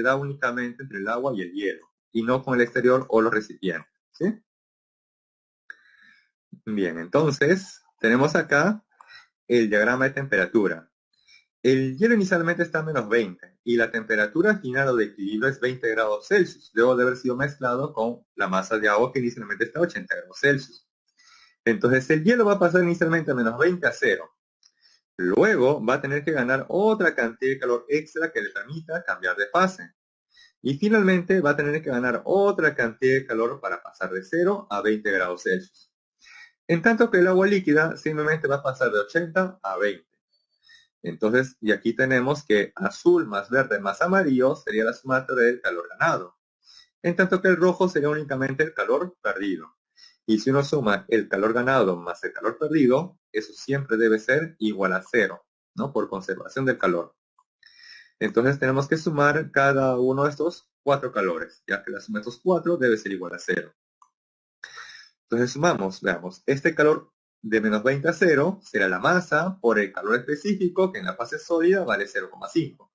da únicamente entre el agua y el hielo, y no con el exterior o los recipientes. ¿Sí? Bien, entonces tenemos acá el diagrama de temperatura. El hielo inicialmente está a menos 20 y la temperatura final o de equilibrio es 20 grados Celsius, luego de haber sido mezclado con la masa de agua que inicialmente está a 80 grados Celsius. Entonces el hielo va a pasar inicialmente a menos 20 a 0. Luego va a tener que ganar otra cantidad de calor extra que le permita cambiar de fase. Y finalmente va a tener que ganar otra cantidad de calor para pasar de 0 a 20 grados Celsius. En tanto que el agua líquida simplemente va a pasar de 80 a 20. Entonces, y aquí tenemos que azul más verde más amarillo sería la sumatoria del calor ganado. En tanto que el rojo sería únicamente el calor perdido. Y si uno suma el calor ganado más el calor perdido, eso siempre debe ser igual a 0, ¿no? Por conservación del calor. Entonces tenemos que sumar cada uno de estos 4 calores, ya que la suma de estos 4 debe ser igual a 0. Entonces sumamos, veamos, este calor de menos 20 a 0 será la masa por el calor específico, que en la fase sólida vale 0,5,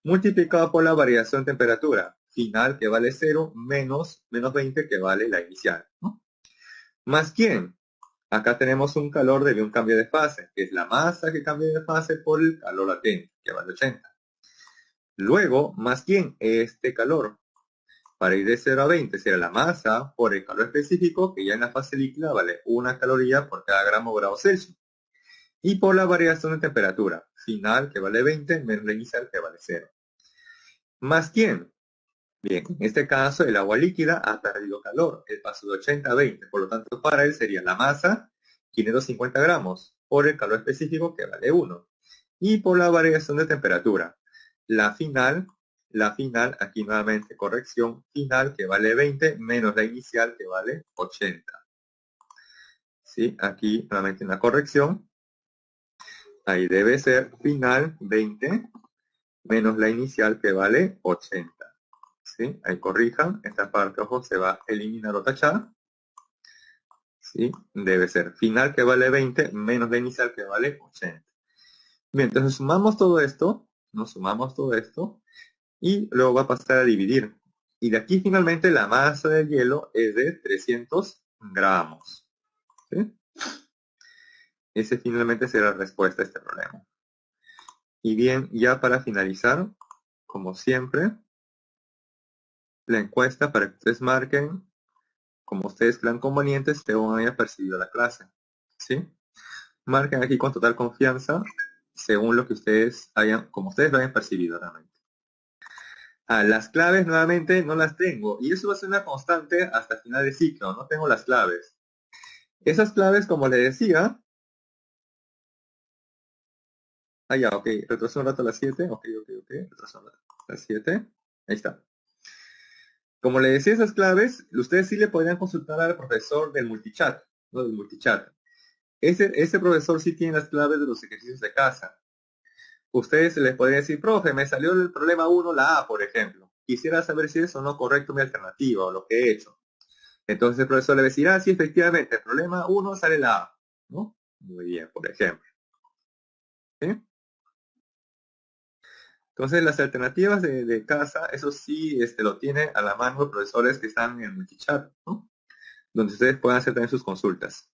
multiplicado por la variación de temperatura final, que vale 0, menos 20, que vale la inicial, ¿no? ¿Más quién? Acá tenemos un calor de un cambio de fase, que es la masa que cambia de fase por el calor latente, que vale 80. Luego, ¿más quién? Este calor. Para ir de 0 a 20 será la masa por el calor específico, que ya en la fase líquida vale 1 caloría por cada gramo o grado Celsius. Y por la variación de temperatura final, que vale 20, menos la inicial, que vale 0. ¿Más quién? Bien, en este caso el agua líquida ha perdido calor, el paso de 80 a 20, por lo tanto para él sería la masa, 550 gramos, por el calor específico, que vale 1, y por la variación de temperatura. La final, aquí nuevamente corrección, final, que vale 20, menos la inicial, que vale 80. ¿Sí? Aquí nuevamente una corrección. Ahí debe ser final 20, menos la inicial, que vale 80. ¿Sí? Ahí corrijan, esta parte, ojo, se va a eliminar o tachar. ¿sí? Debe ser final que vale 20 menos la inicial que vale 80. Bien, entonces sumamos todo esto, nos sumamos todo esto, y luego va a pasar a dividir. Y de aquí finalmente la masa del hielo es de 300 gramos. ¿Sí? Ese finalmente será la respuesta a este problema. Y bien, ya para finalizar, como siempre, la encuesta para que ustedes marquen, como ustedes crean convenientes, según haya percibido la clase. ¿Sí? Marquen aquí con total confianza, según lo que ustedes hayan, como ustedes lo hayan percibido realmente. Las claves nuevamente no las tengo, y eso va a ser una constante hasta el final del ciclo, no tengo las claves. Esas claves, como les decía, ya, ok, retrocedo un rato a las 7, ok, retrocedo a las 7, ahí está. Como le decía esas claves, ustedes sí le podrían consultar al profesor del multichat, ¿no? Del multichat. Ese profesor sí tiene las claves de los ejercicios de casa. Ustedes les podrían decir, profe, me salió el problema 1, la A, por ejemplo. Quisiera saber si es o no correcto mi alternativa o lo que he hecho. Entonces el profesor le va a decir, sí, efectivamente, el problema 1 sale la A, ¿no? Muy bien, por ejemplo. ¿Sí? Entonces las alternativas de casa, eso sí lo tiene a la mano los profesores que están en el multichat, ¿no? Donde ustedes puedan hacer también sus consultas.